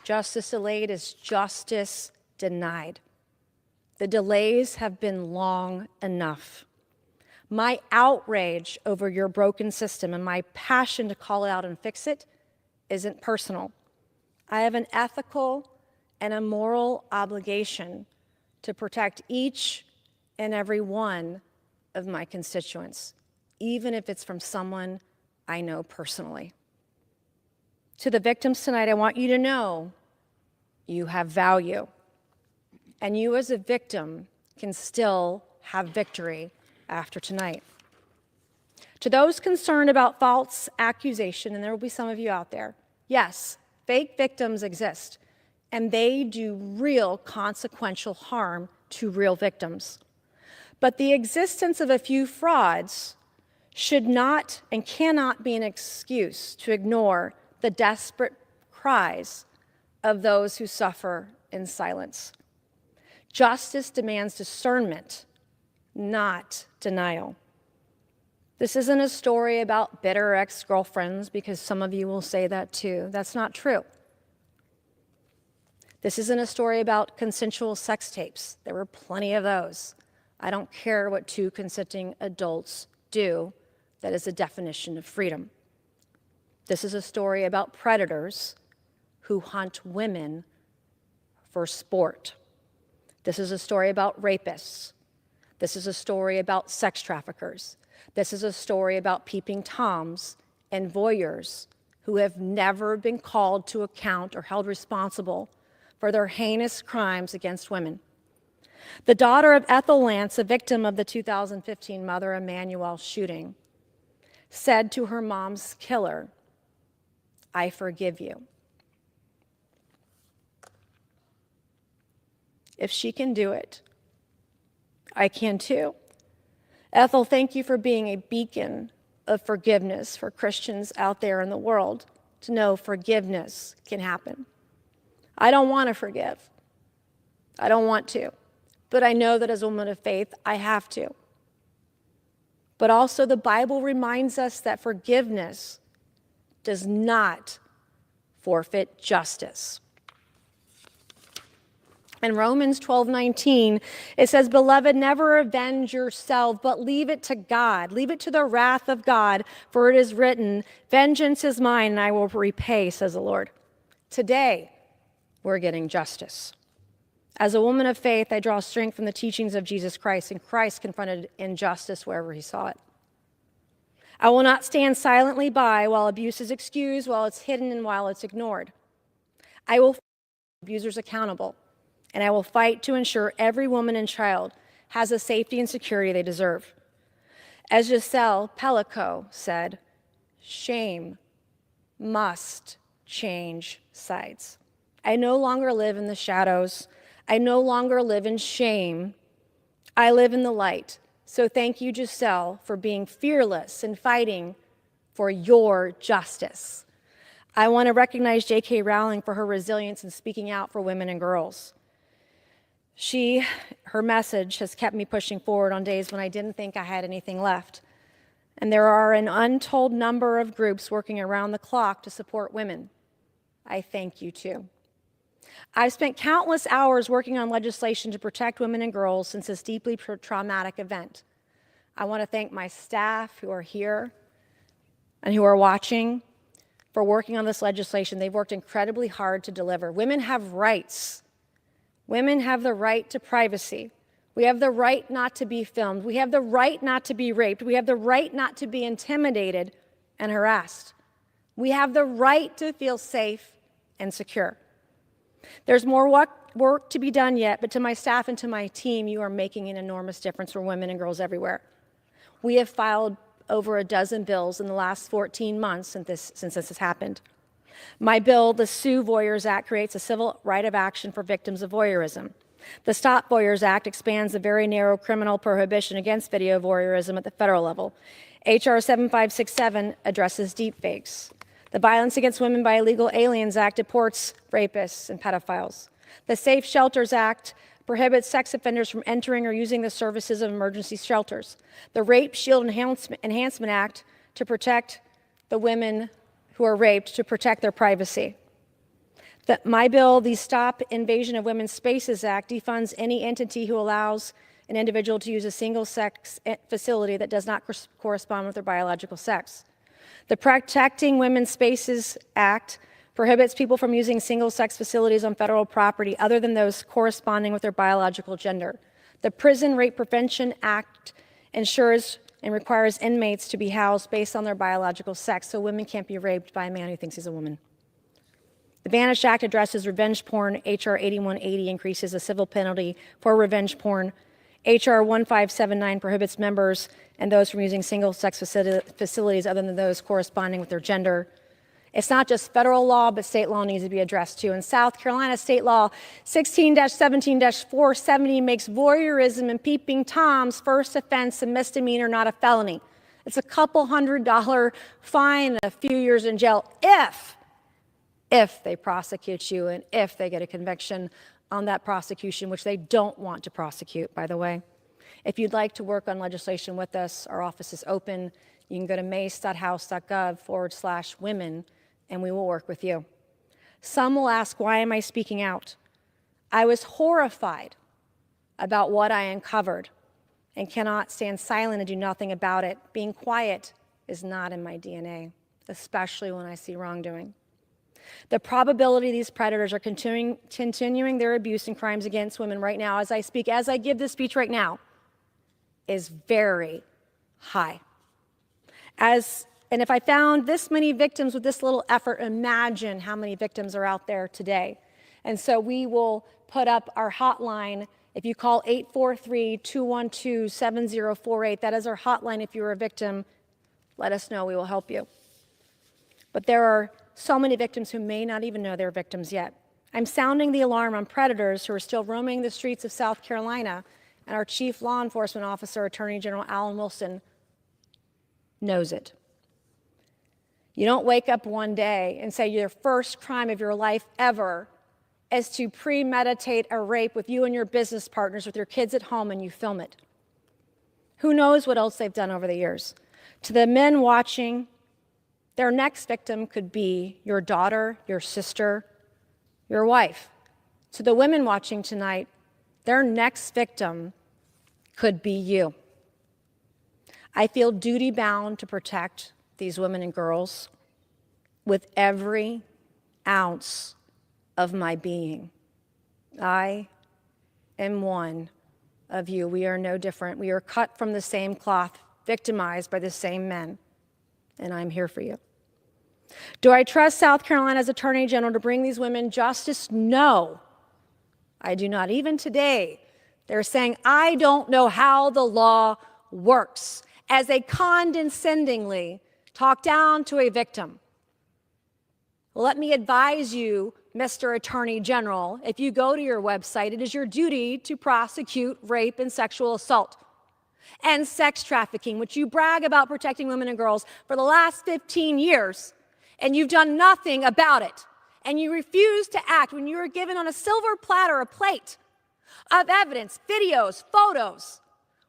B: Justice delayed is justice denied. The delays have been long enough. My outrage over your broken system and my passion to call it out and fix it isn't personal. I have an ethical and a moral obligation to protect each and every one of my constituents, even if it's from someone I know personally. To the victims tonight, I want you to know you have value, and you as a victim can still have victory after tonight. To those concerned about false accusation, and there will be some of you out there, yes, fake victims exist, and they do real consequential harm to real victims. But the existence of a few frauds should not and cannot be an excuse to ignore the desperate cries of those who suffer in silence. Justice demands discernment, not denial. This isn't a story about bitter ex-girlfriends, because some of you will say that too. That's not true. This isn't a story about consensual sex tapes. There were plenty of those. I don't care what two consenting adults do. That is the definition of freedom. This is a story about predators who hunt women for sport. This is a story about rapists. This is a story about sex traffickers. This is a story about peeping toms and voyeurs who have never been called to account or held responsible for their heinous crimes against women. The daughter of Ethel Lance, a victim of the 2015 Mother Emanuel shooting, said to her mom's killer, "I forgive you." If she can do it, I can too. Ethel, thank you for being a beacon of forgiveness for Christians out there in the world to know forgiveness can happen. I don't want to forgive. I don't want to. But I know that as a woman of faith, I have to. But also the Bible reminds us that forgiveness does not forfeit justice. In Romans 12:19, it says, "Beloved, never avenge yourself, but leave it to God. Leave it to the wrath of God, for it is written, 'Vengeance is mine, and I will repay,' says the Lord." Today, we're getting justice. As a woman of faith, I draw strength from the teachings of Jesus Christ, and Christ confronted injustice wherever he saw it. I will not stand silently by while abuse is excused, while it's hidden, and while it's ignored. I will hold abusers accountable, and I will fight to ensure every woman and child has the safety and security they deserve. As Giselle Pellico said, shame must change sides. I no longer live in the shadows. I no longer live in shame. I live in the light. So thank you, Giselle, for being fearless and fighting for your justice. I want to recognize J.K. Rowling for her resilience in speaking out for women and girls. Her message has kept me pushing forward on days when I didn't think I had anything left. And there are an untold number of groups working around the clock to support women. I thank you too. I've spent countless hours working on legislation to protect women and girls since this deeply traumatic event. I want to thank my staff who are here and who are watching for working on this legislation. They've worked incredibly hard to deliver. Women have rights. Women have the right to privacy. We have the right not to be filmed. We have the right not to be raped. We have the right not to be intimidated and harassed. We have the right to feel safe and secure. There's more work to be done yet, but to my staff and to my team, you are making an enormous difference for women and girls everywhere. We have filed over a dozen bills in the last 14 months since this has happened. My bill, the Sue Voyeurs Act, creates a civil right of action for victims of voyeurism. The Stop Voyeurs Act expands the very narrow criminal prohibition against video voyeurism at the federal level. H.R. 7567 addresses deepfakes. The Violence Against Women by Illegal Aliens Act deports rapists and pedophiles. The Safe Shelters Act prohibits sex offenders from entering or using the services of emergency shelters. The Rape Shield Enhancement Act to protect the women who are raped, to protect their privacy. My bill, the Stop Invasion of Women's Spaces Act, defunds any entity who allows an individual to use a single-sex facility that does not correspond with their biological sex. The Protecting Women's Spaces Act prohibits people from using single-sex facilities on federal property other than those corresponding with their biological gender. The Prison Rape Prevention Act ensures and requires inmates to be housed based on their biological sex, so women can't be raped by a man who thinks he's a woman. The Vanish Act addresses revenge porn. H.R. 8180 increases the civil penalty for revenge porn. H.R. 1579 prohibits members and those from using single-sex facilities other than those corresponding with their gender. It's not just federal law, but state law needs to be addressed too. In South Carolina, state law 16-17-470 makes voyeurism and peeping Toms first offense a misdemeanor, not a felony. It's a couple $100 fine and a few years in jail if they prosecute you and if they get a conviction on that prosecution, which they don't want to prosecute, by the way. If you'd like to work on legislation with us, our office is open. You can go to mace.house.gov/women, and we will work with you. Some will ask, why am I speaking out? I was horrified about what I uncovered and cannot stand silent and do nothing about it. Being quiet is not in my DNA, especially when I see wrongdoing. The probability these predators are continuing their abuse and crimes against women right now, as I speak, as I give this speech right now, is very high. And if I found this many victims with this little effort, imagine how many victims are out there today. And so we will put up our hotline. If you call 843-212-7048, that is our hotline. If you're a victim, let us know. We will help you. But there are so many victims who may not even know they're victims yet. I'm sounding the alarm on predators who are still roaming the streets of South Carolina, and our chief law enforcement officer, Attorney General Alan Wilson, knows it. You don't wake up one day and say your first crime of your life ever is to premeditate a rape with you and your business partners, with your kids at home, and you film it. Who knows what else they've done over the years? To the men watching, their next victim could be your daughter, your sister, your wife. To the women watching tonight, their next victim could be you. I feel duty-bound to protect these women and girls with every ounce of my being. I am one of you. We are no different. We are cut from the same cloth, victimized by the same men. And I'm here for you. Do I trust South Carolina's Attorney General to bring these women justice? No, I do not. Even today, they're saying, I don't know how the law works, as they condescendingly talk down to a victim. Let me advise you, Mr. Attorney General, if you go to your website, it is your duty to prosecute rape and sexual assault and sex trafficking, which you brag about protecting women and girls for the last 15 years, and you've done nothing about it. And you refuse to act when you are given on a silver platter a plate of evidence, videos, photos,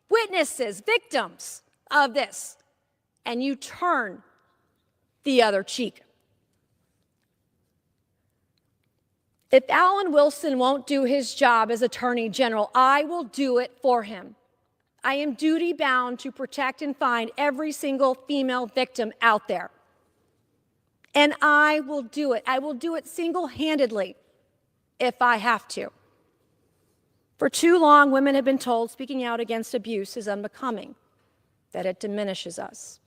B: witnesses, victims of this, and you turn the other cheek. If Alan Wilson won't do his job as Attorney General, I will do it for him. I am duty-bound to protect and find every single female victim out there. And I will do it. I will do it single-handedly if I have to. For too long, women have been told speaking out against abuse is unbecoming, that it diminishes us.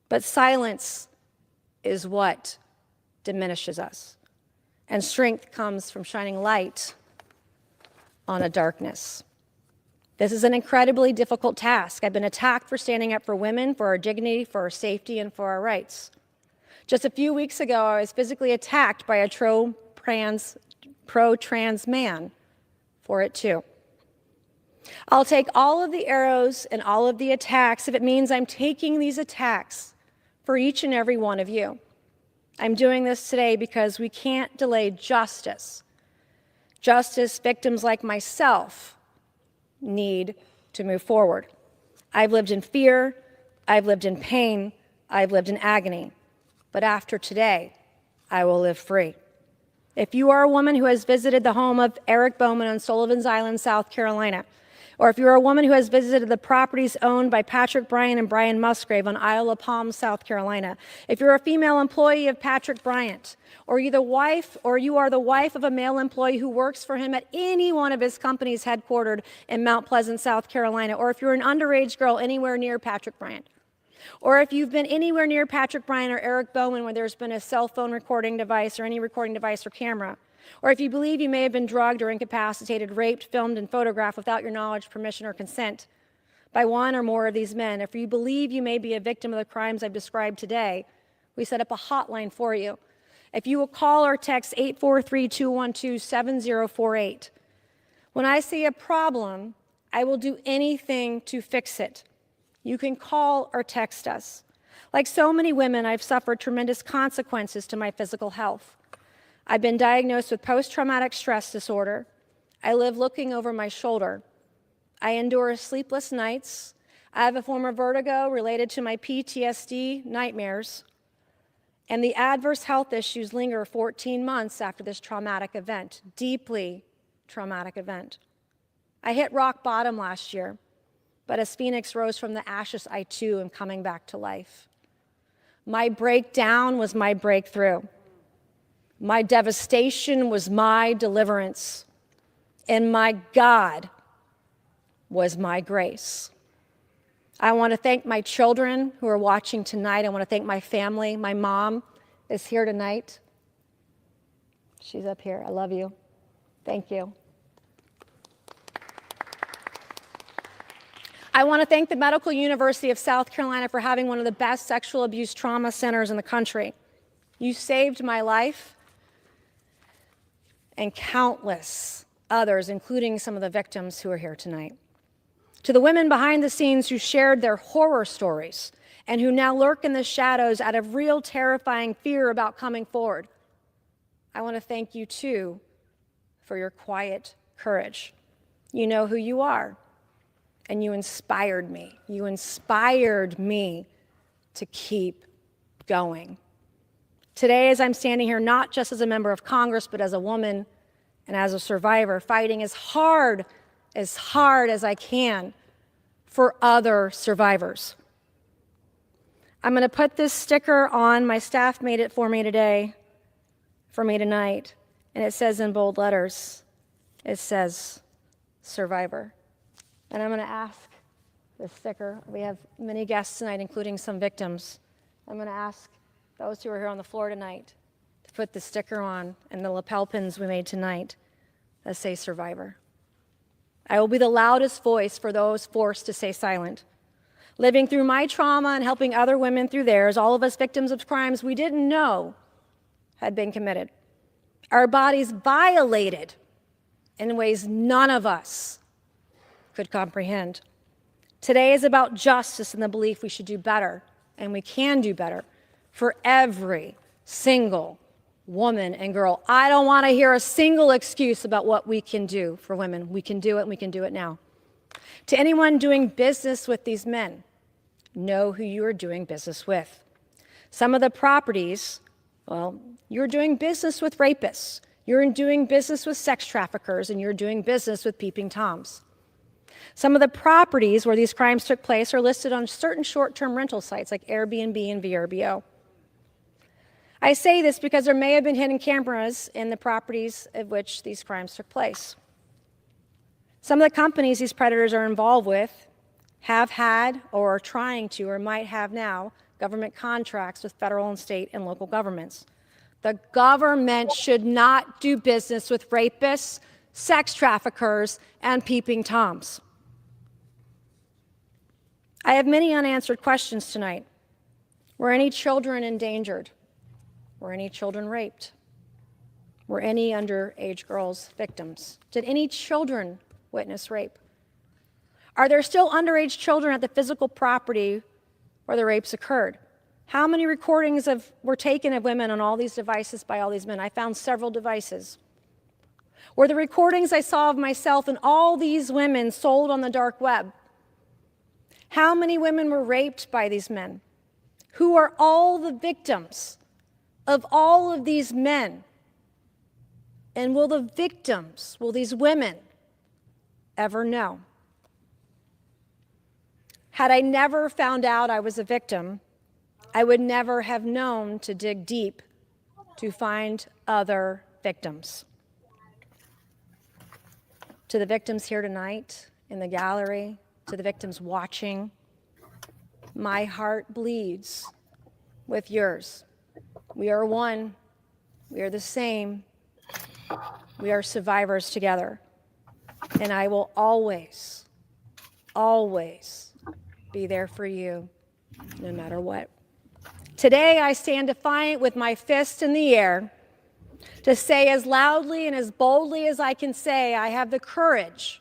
B: But silence is what diminishes us. And strength comes from shining light on a darkness. This is an incredibly difficult task. I've been attacked for standing up for women, for our dignity, for our safety, and for our rights. Just a few weeks ago, I was physically attacked by a pro-trans man for it too. I'll take all of the arrows and all of the attacks if it means I'm taking these attacks for each and every one of you. I'm doing this today because we can't delay justice. Justice victims like myself need to move forward. I've lived in fear, I've lived in pain, I've lived in agony. But after today, I will live free. If you are a woman who has visited the home of Eric Bowman on Sullivan's Island, South Carolina, or if you're a woman who has visited the properties owned by Patrick Bryant and Brian Musgrave on Isle of Palms, South Carolina, if you're a female employee of Patrick Bryant, or you are the wife of a male employee who works for him at any one of his companies headquartered in Mount Pleasant, South Carolina, or if you're an underage girl anywhere near Patrick Bryant, or if you've been anywhere near Patrick Bryant or Eric Bowman where there's been a cell phone recording device or any recording device or camera, or if you believe you may have been drugged or incapacitated, raped, filmed, and photographed without your knowledge, permission, or consent by one or more of these men, if you believe you may be a victim of the crimes I've described today, we set up a hotline for you. If you will call or text 843-212-7048. When I see a problem, I will do anything to fix it. You can call or text us. Like so many women, I've suffered tremendous consequences to my physical health. I've been diagnosed with post-traumatic stress disorder. I live looking over my shoulder. I endure sleepless nights. I have a form of vertigo related to my PTSD nightmares. And the adverse health issues linger 14 months after this traumatic event, deeply traumatic event. I hit rock bottom last year, but as Phoenix rose from the ashes, I too am coming back to life. My breakdown was my breakthrough. My devastation was my deliverance, and my God was my grace. I want to thank my children who are watching tonight. I want to thank my family. My mom is here tonight. She's up here. I love you. Thank you. I want to thank the Medical University of South Carolina for having one of the best sexual abuse trauma centers in the country. You saved my life and countless others, including some of the victims who are here tonight. To the women behind the scenes who shared their horror stories and who now lurk in the shadows out of real terrifying fear about coming forward, I want to thank you too for your quiet courage. You know who you are, and you inspired me. You inspired me to keep going. Today, as I'm standing here, not just as a member of Congress, but as a woman and as a survivor, fighting as hard as I can for other survivors. I'm going to put this sticker on. My staff made it for me today, for me tonight, and it says in bold letters, it says, survivor. And I'm going to ask this sticker. We have many guests tonight, including some victims. I'm going to ask those who are here on the floor tonight to put the sticker on and the lapel pins we made tonight that say survivor. I will be the loudest voice for those forced to stay silent. Living through my trauma and helping other women through theirs, all of us victims of crimes we didn't know had been committed. Our bodies violated in ways none of us could comprehend. Today is about justice and the belief we should do better, and we can do better for every single woman and girl. I don't want to hear a single excuse about what we can do for women. We can do it, and we can do it now. To anyone doing business with these men, know who you are doing business with. Some of the properties, well, you're doing business with rapists, you're doing business with sex traffickers, and you're doing business with peeping toms. Some of the properties where these crimes took place are listed on certain short-term rental sites like Airbnb and VRBO. I say this because there may have been hidden cameras in the properties of which these crimes took place. Some of the companies these predators are involved with have had or are trying to or might have now government contracts with federal and state and local governments. The government should not do business with rapists, sex traffickers, and peeping toms. I have many unanswered questions tonight. Were any children endangered? Were any children raped? Were any underage girls victims? Did any children witness rape? Are there still underage children at the physical property where the rapes occurred? How many recordings were taken of women on all these devices by all these men? I found several devices. Were the recordings I saw of myself and all these women sold on the dark web? How many women were raped by these men? Who are all the victims of all of these men? And will the victims, will these women ever know? Had I never found out I was a victim, I would never have known to dig deep to find other victims. To the victims here tonight in the gallery, to the victims watching, my heart bleeds with yours. We are one. We are the same. We are survivors together. And I will always, always be there for you, no matter what. Today, I stand defiant with my fist in the air to say as loudly and as boldly as I can say, I have the courage,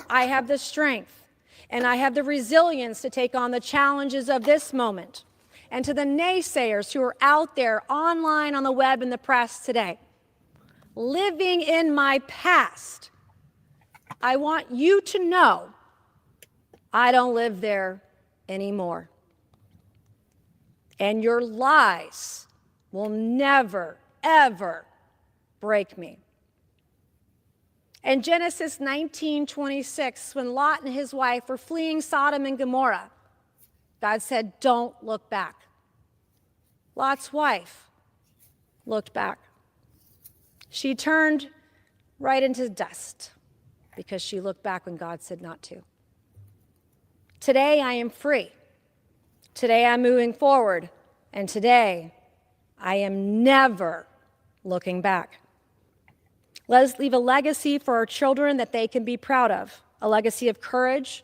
B: I have the strength, and I have the resilience to take on the challenges of this moment. And to the naysayers who are out there online, on the web, and the press today, living in my past, I want you to know I don't live there anymore. And your lies will never, ever break me. In Genesis 19:26, when Lot and his wife were fleeing Sodom and Gomorrah, God said, don't look back. Lot's wife looked back. She turned right into dust because she looked back when God said not to. Today I am free. Today I'm moving forward. And today I am never looking back. Let us leave a legacy for our children that they can be proud of, a legacy of courage,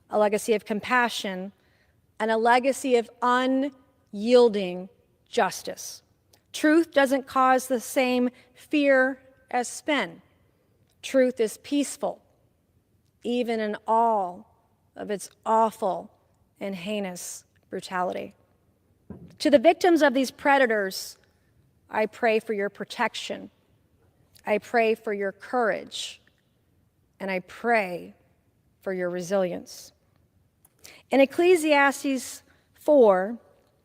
B: a legacy of compassion, and a legacy of unyielding justice. Truth doesn't cause the same fear as spin. Truth is peaceful, even in all of its awful and heinous brutality. To the victims of these predators, I pray for your protection. I pray for your courage, and I pray for your resilience. In Ecclesiastes 4,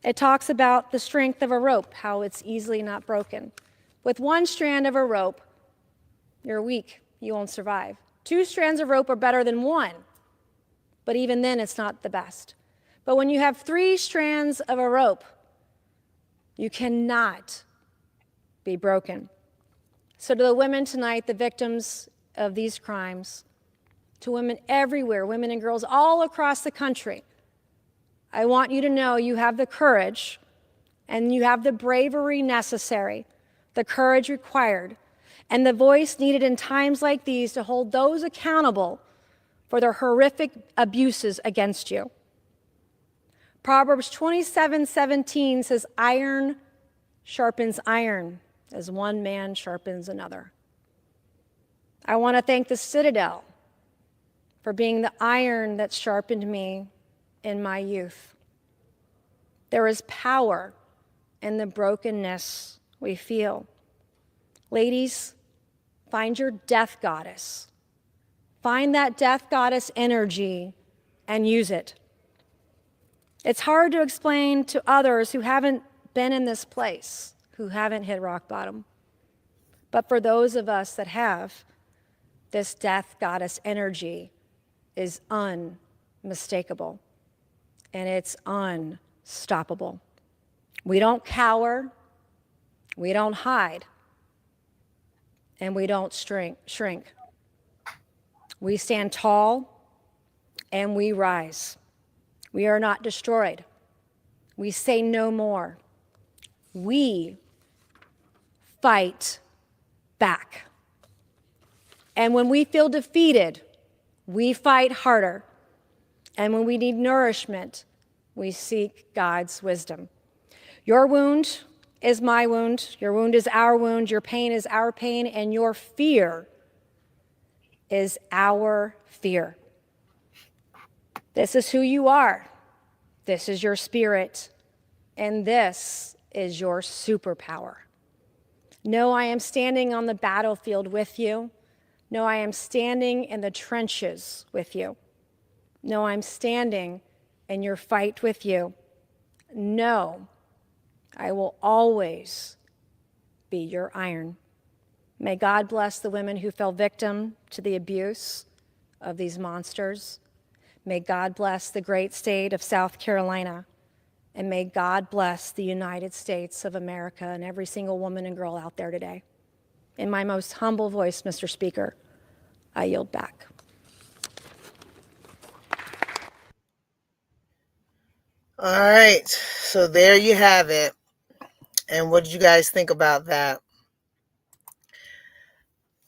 B: it talks about the strength of a rope, how it's easily not broken. With one strand of a rope, you're weak, you won't survive. 2 strands of rope are better than 1, but even then it's not the best. But when you have 3 strands of a rope, you cannot be broken. So to the women tonight, the victims of these crimes, to women everywhere, women and girls all across the country, I want you to know you have the courage and you have the bravery necessary, the courage required, and the voice needed in times like these to hold those accountable for their horrific abuses against you. Proverbs 27:17 says, iron sharpens iron as one man sharpens another. I want to thank the Citadel for being the iron that sharpened me in my youth. There is power in the brokenness we feel. Ladies, find your death goddess. Find that death goddess energy and use it. It's hard to explain to others who haven't been in this place, who haven't hit rock bottom. But for those of us that have, this death goddess energy is unmistakable, and it's unstoppable. We don't cower, we don't hide, and we don't shrink. We stand tall, and we rise. We are not destroyed. We say no more. We fight back. And when we feel defeated, we fight harder. And when we need nourishment, we seek God's wisdom. Your wound is my wound. Your wound is our wound. Your pain is our pain. And your fear is our fear. This is who you are. This is your spirit. And this is your superpower. No, I am standing on the battlefield with you. No, I am standing in the trenches with you. No, I'm standing in your fight with you. No, I will always be your iron. May God bless the women who fell victim to the abuse of these monsters. May God bless the great state of South Carolina. And may God bless the United States of America and every single woman and girl out there today. In my most humble voice, Mr. Speaker, I yield back.
A: All right, so there you have it. And what did you guys think about that?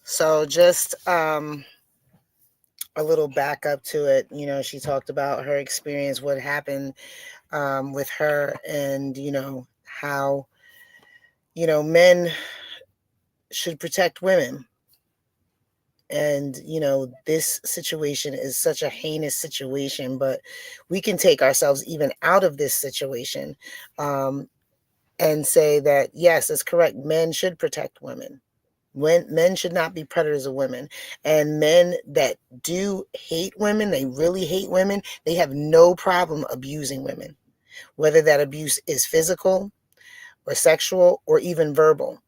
A: So just a little backup to it. You know, she talked about her experience, what happened with her, and how men should protect women. And this situation is such a heinous situation, but we can take ourselves even out of this situation, and say that yes, it's correct, men should protect women. When men should not be predators of women. And men that do hate women, they really hate women, they have no problem abusing women, whether that abuse is physical or sexual or even verbal.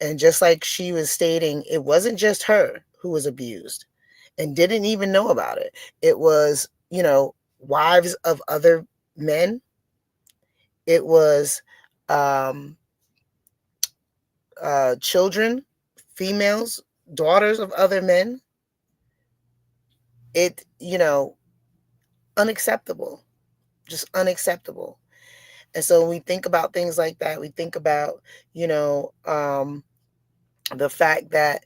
A: And just like she was stating, it wasn't just her who was abused and didn't even know about it. It was, wives of other men. It was children, females, daughters of other men. It, unacceptable, just unacceptable. And so when we think about things like that, we think about, the fact that,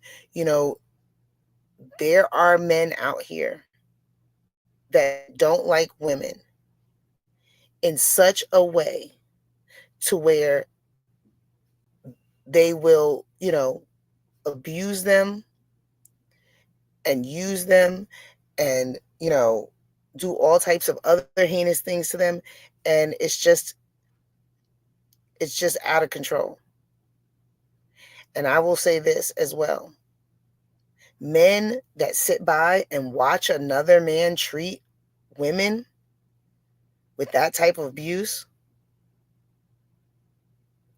A: there are men out here that don't like women in such a way to where they will, abuse them and use them and, do all types of other heinous things to them. And it's just out of control. And I will say this as well. Men that sit by and watch another man treat women with that type of abuse,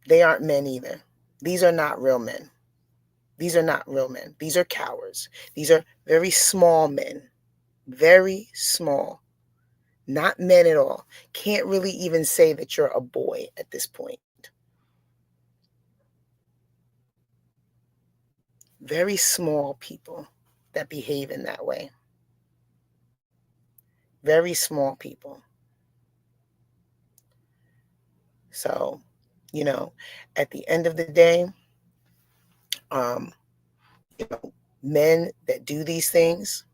A: they aren't men either. These are not real men. These are not real men. These are cowards. These are very small men. Very small. Not men at all. Can't really even say that you're a boy at this point. Very small people that behave in that way. Very small people. So, at the end of the day, men that do these things,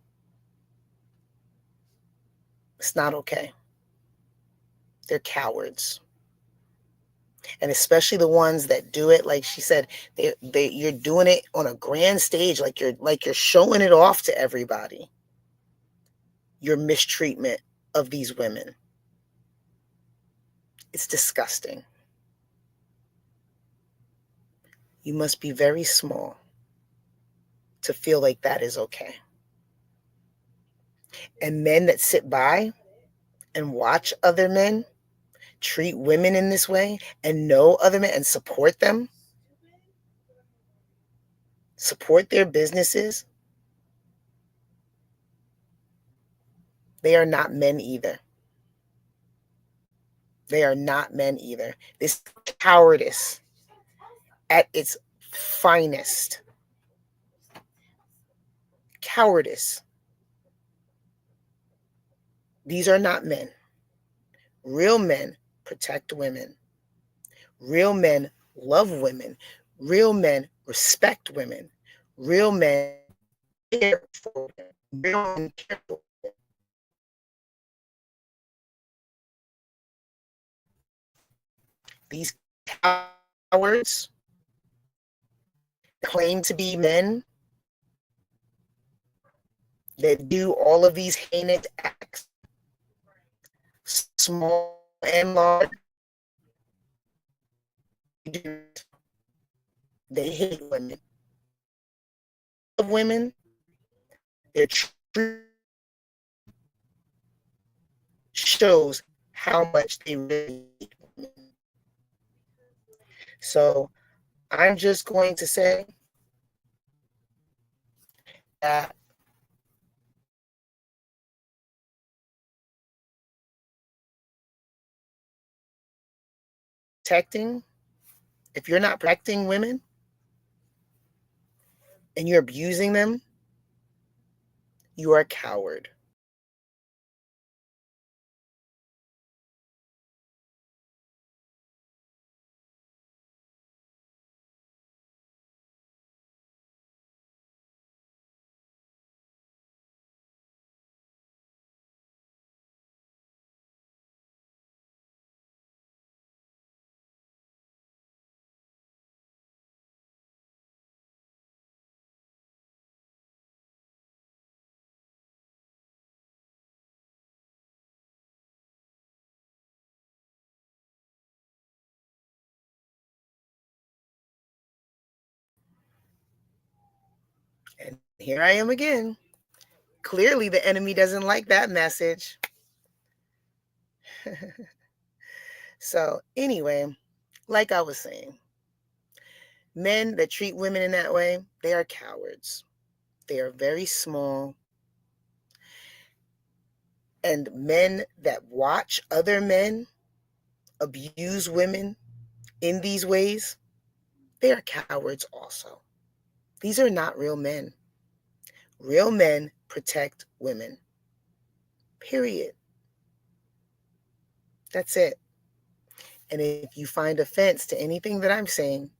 A: it's not okay. They're cowards. And especially the ones that do it, like she said, you're doing it on a grand stage, like you're showing it off to everybody. Your mistreatment of these women. It's disgusting. You must be very small to feel like that is okay. And men that sit by and watch other men treat women in this way and know other men and support them, support their businesses, they are not men either. They are not men either. This cowardice at its finest. Cowardice. These are not men. Real men protect women. Real men love women. Real men respect women. Real men care for women. Real men care for women. These cowards claim to be men that do all of these heinous acts small and large, they hate women. Of women, their truth shows how much they really hate women. So I'm just going to say that if you're not protecting women and you're abusing them, you are a coward. And here I am again. Clearly, the enemy doesn't like that message. So, anyway, like I was saying, men that treat women in that way, they are cowards. They are very small. And men that watch other men abuse women in these ways, they are cowards also. These are not real men. Real men protect women. Period. That's it. And if you find offense to anything that I'm saying,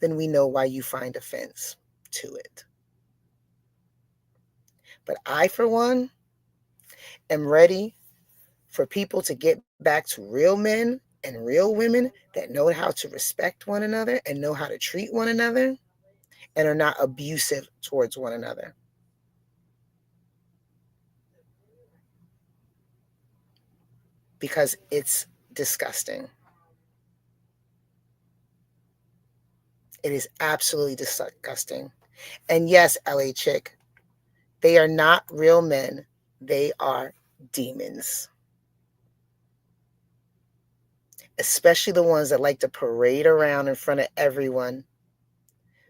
A: then we know why you find offense to it. But I, for one, am ready for people to get back to real men and real women that know how to respect one another and know how to treat one another and are not abusive towards one another. Because it's disgusting. It is absolutely disgusting. And yes, LA Chick, they are not real men. They are demons. Especially the ones that like to parade around in front of everyone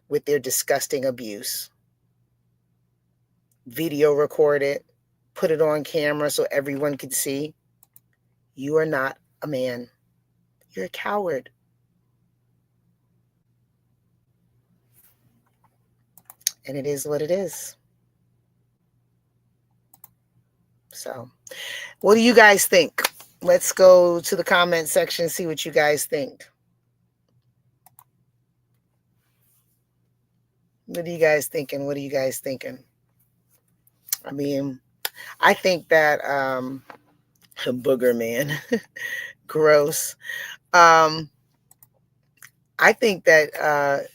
A: with their disgusting abuse. Video record it, put it on camera so everyone can see. You are not a man. You're a coward. And it is what it is. So, what do you guys think? Let's go to the comment section and see what you guys think. What are you guys thinking? What are you guys thinking? I mean, I think that Booger Man, gross. I think that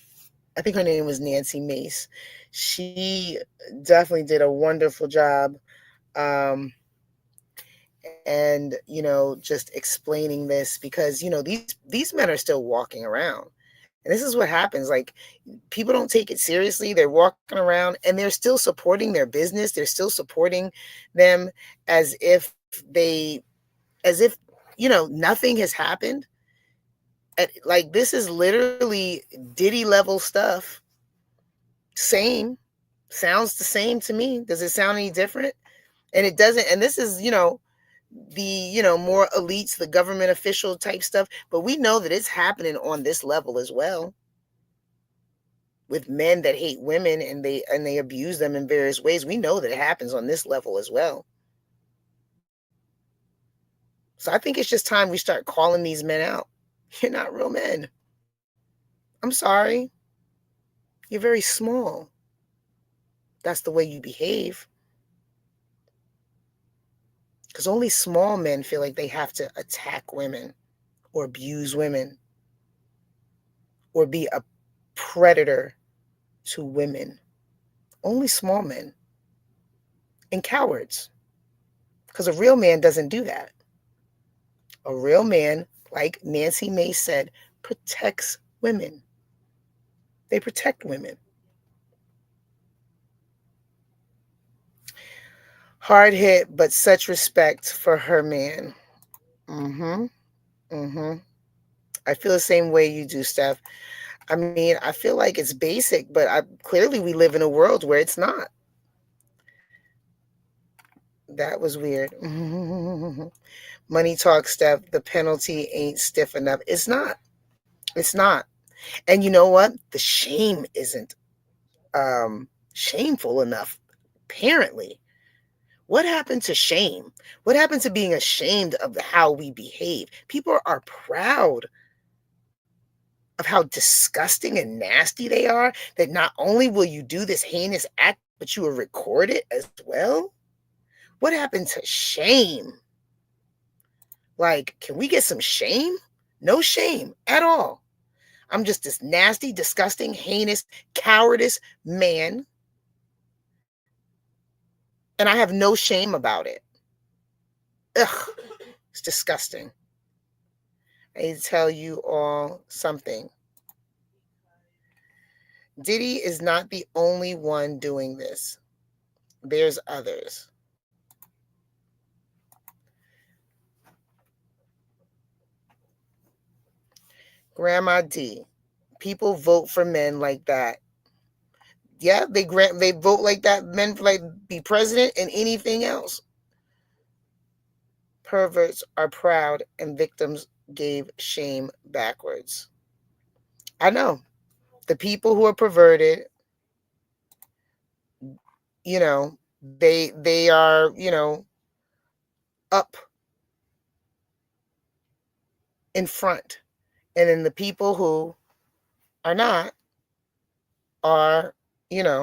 A: I think her name was Nancy Mace. She definitely did a wonderful job. And just explaining this, because these men are still walking around, and this is what happens. Like, people don't take it seriously. They're walking around and they're still supporting their business. They're still supporting them as if nothing has happened. Like, this is literally Diddy level stuff. Sounds the same to me. Does it sound any different? And it doesn't. And this is the more elites, the government official type stuff, but we know that it's happening on this level as well, with men that hate women and they abuse them in various ways. We know that it happens on this level as well. So I think it's just time we start calling these men out. You're not real men. I'm sorry. You're very small. That's the way you behave. Because only small men feel like they have to attack women or abuse women or be a predator to women. Only small men and cowards. Because a real man doesn't do that. A real man, like Nancy Mace said, protects women. They protect women. Hard hit, but such respect for her man. Mm-hmm. Mm-hmm. I feel the same way you do, Steph. I mean, I feel like it's basic, but clearly we live in a world where it's not. That was weird. Money talk, Steph. The penalty ain't stiff enough. It's not. It's not. And you know what? The shame isn't shameful enough, apparently. What happened to shame? What happened to being ashamed of how we behave? People are proud of how disgusting and nasty they are, that not only will you do this heinous act, but you will record it as well? What happened to shame? Like, can we get some shame? No shame at all. I'm just this nasty, disgusting, heinous, cowardice man, and I have no shame about it. Ugh, it's disgusting. I need to tell you all something. Diddy is not the only one doing this. There's others. Grandma D. People vote for men like that. Yeah, they vote like that. Men like be president and anything else. Perverts are proud and victims gave shame backwards. I know. The people who are perverted, they are, up in front. And then the people who are not are, the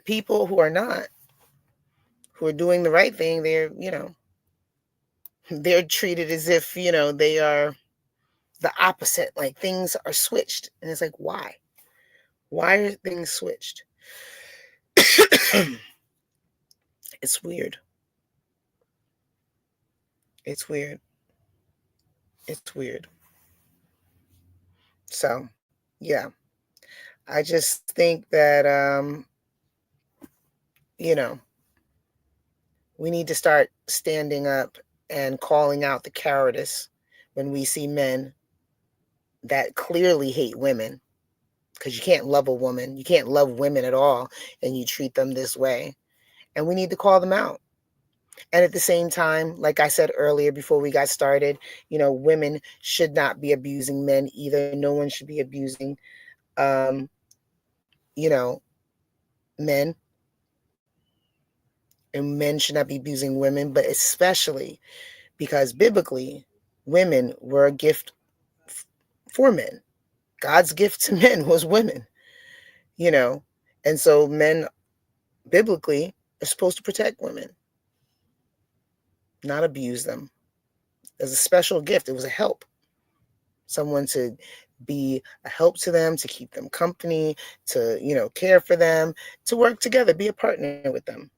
A: people who are not, who are doing the right thing, they're treated as if, they are the opposite. Like things are switched. And it's like, why? Why are things switched? It's weird. It's weird. It's weird. So, yeah. I just think that, we need to start standing up and calling out the cowardice when we see men that clearly hate women, because you can't love a woman. You can't love women at all, and you treat them this way. And we need to call them out. And at the same time, like I said earlier before we got started, women should not be abusing men either. No one should be abusing, men. And men should not be abusing women, but especially because biblically, women were a gift for men. God's gift to men was women, and so men biblically are supposed to protect women, not abuse them. As a special gift, it was a help. Someone to be a help to them, to keep them company, to, care for them, to work together, be a partner with them.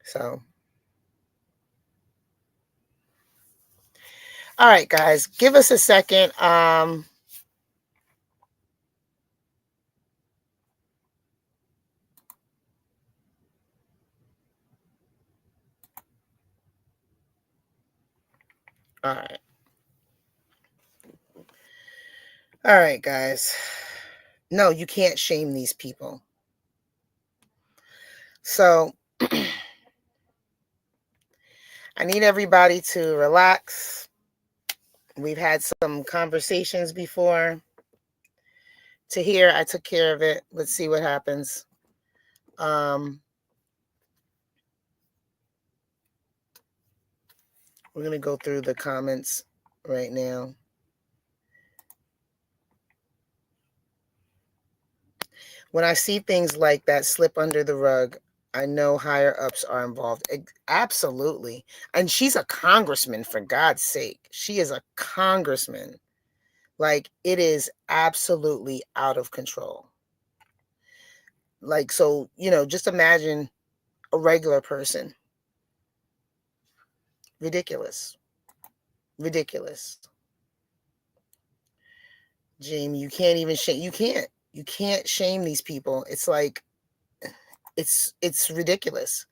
A: So, all right, guys, give us a second. All right. All right, guys. No, you can't shame these people. So, I need everybody to relax. We've had some conversations before. Tahir, I took care of it. Let's see what happens. We're going to go through the comments right now. When I see things like that slip under the rug, I know higher ups are involved. Absolutely. And she's a congressman, for God's sake. She is a congressman. Like, it is absolutely out of control. Like, so, just imagine a regular person. Ridiculous. Ridiculous. Jamie, you can't even shame. You can't shame these people. It's like, it's ridiculous.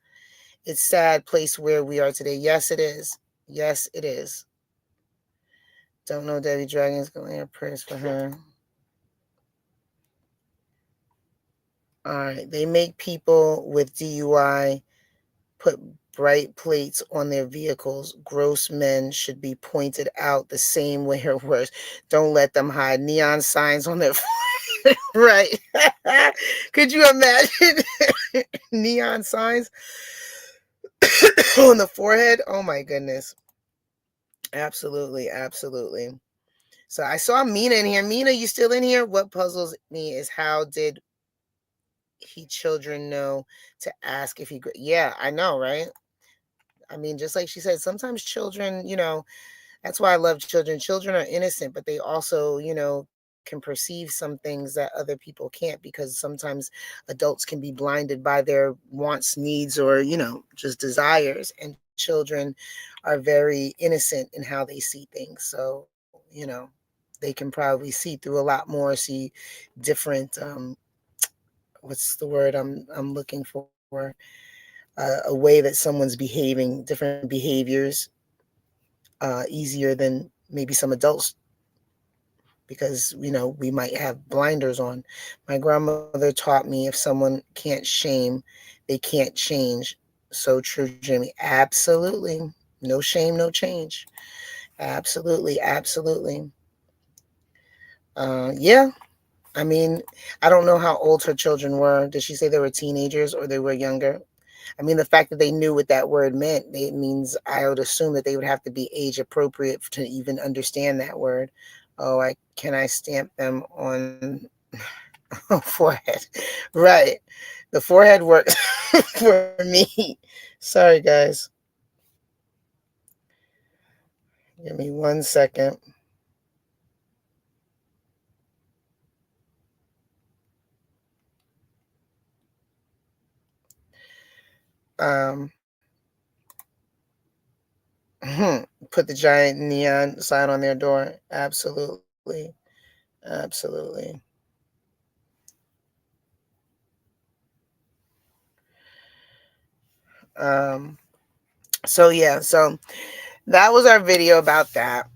A: It's sad place where we are today. Yes, it is. Yes, it is. Don't know Debbie Dragon's going to have prayers for her. All right. They make people with DUI put bright plates on their vehicles. Gross men should be pointed out the same way or worse. Don't let them hide neon signs on their right. Could you imagine neon signs on the forehead? Oh my goodness. Absolutely, absolutely. So I saw Mina in here. Mina, you still in here? What puzzles me is how did he children know to ask if he... Yeah, I know, right? I mean, just like she said, sometimes children, that's why I love children. Children are innocent, but they also, can perceive some things that other people can't, because sometimes adults can be blinded by their wants, needs, or, just desires. And children are very innocent in how they see things. So, they can probably see through a lot more, see different, what's the word I'm looking for? A way that someone's behaving, different behaviors, easier than maybe some adults, because we might have blinders on. My grandmother taught me, if someone can't shame, they can't change. So true, Jimmy. Absolutely. No shame, no change. Absolutely, absolutely. Yeah. I mean, I don't know how old her children were. Did she say they were teenagers or they were younger? I mean, the fact that they knew what that word meant, it means I would assume that they would have to be age appropriate to even understand that word. Oh, can I stamp them on forehead? Right. The forehead works for me. Sorry, guys. Give me 1 second. Put the giant neon sign on their door. Absolutely. Absolutely. So yeah, so that was our video about that.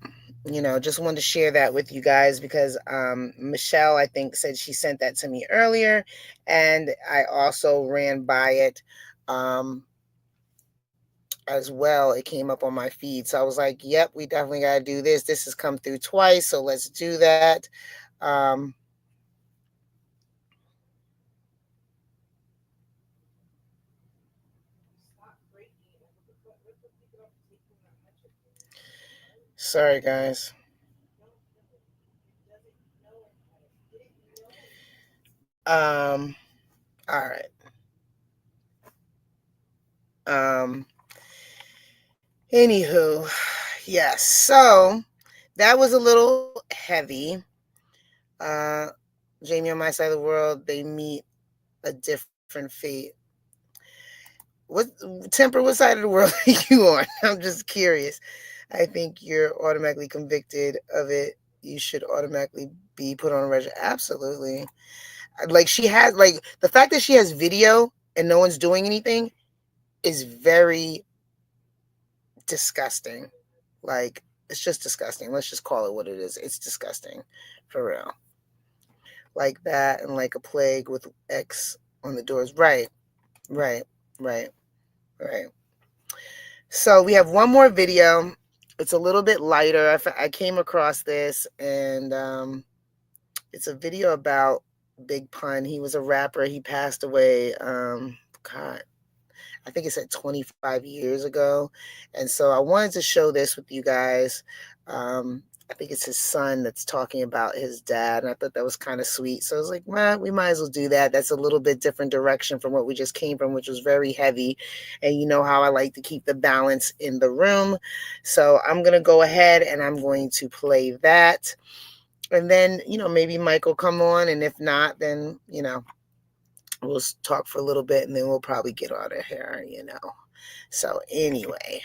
A: Just wanted to share that with you guys because Michelle, I think, said she sent that to me earlier, and I also ran by it as well. It came up on my feed, so I was like, yep, we definitely got to do this. This has come through twice, so let's do that. Sorry, guys. All right. Anywho, yes. So that was a little heavy. Jamie, on my side of the world, they meet a different fate. What Temper? What side of the world are you on? I'm just curious. I think you're automatically convicted of it. You should automatically be put on a register. Absolutely. Like, she has, like, the fact that she has video and no one's doing anything is very disgusting. Like, it's just disgusting. Let's just call it what it is. It's disgusting, for real. Like that, and like a plague with X on the doors. Right, right, right, right. So we have one more video. It's a little bit lighter. I came across this, and it's a video about Big Pun. He was a rapper. He passed away. God, I think it said 25 years ago. And so I wanted to show this with you guys. I think it's his son that's talking about his dad. And I thought that was kind of sweet. So I was like, well, we might as well do that. That's a little bit different direction from what we just came from, which was very heavy. And you know how I like to keep the balance in the room. So I'm going to go ahead and I'm going to play that. And then, maybe Mike will come on. And if not, then, We'll talk for a little bit and then we'll probably get out of here, you know. So anyway,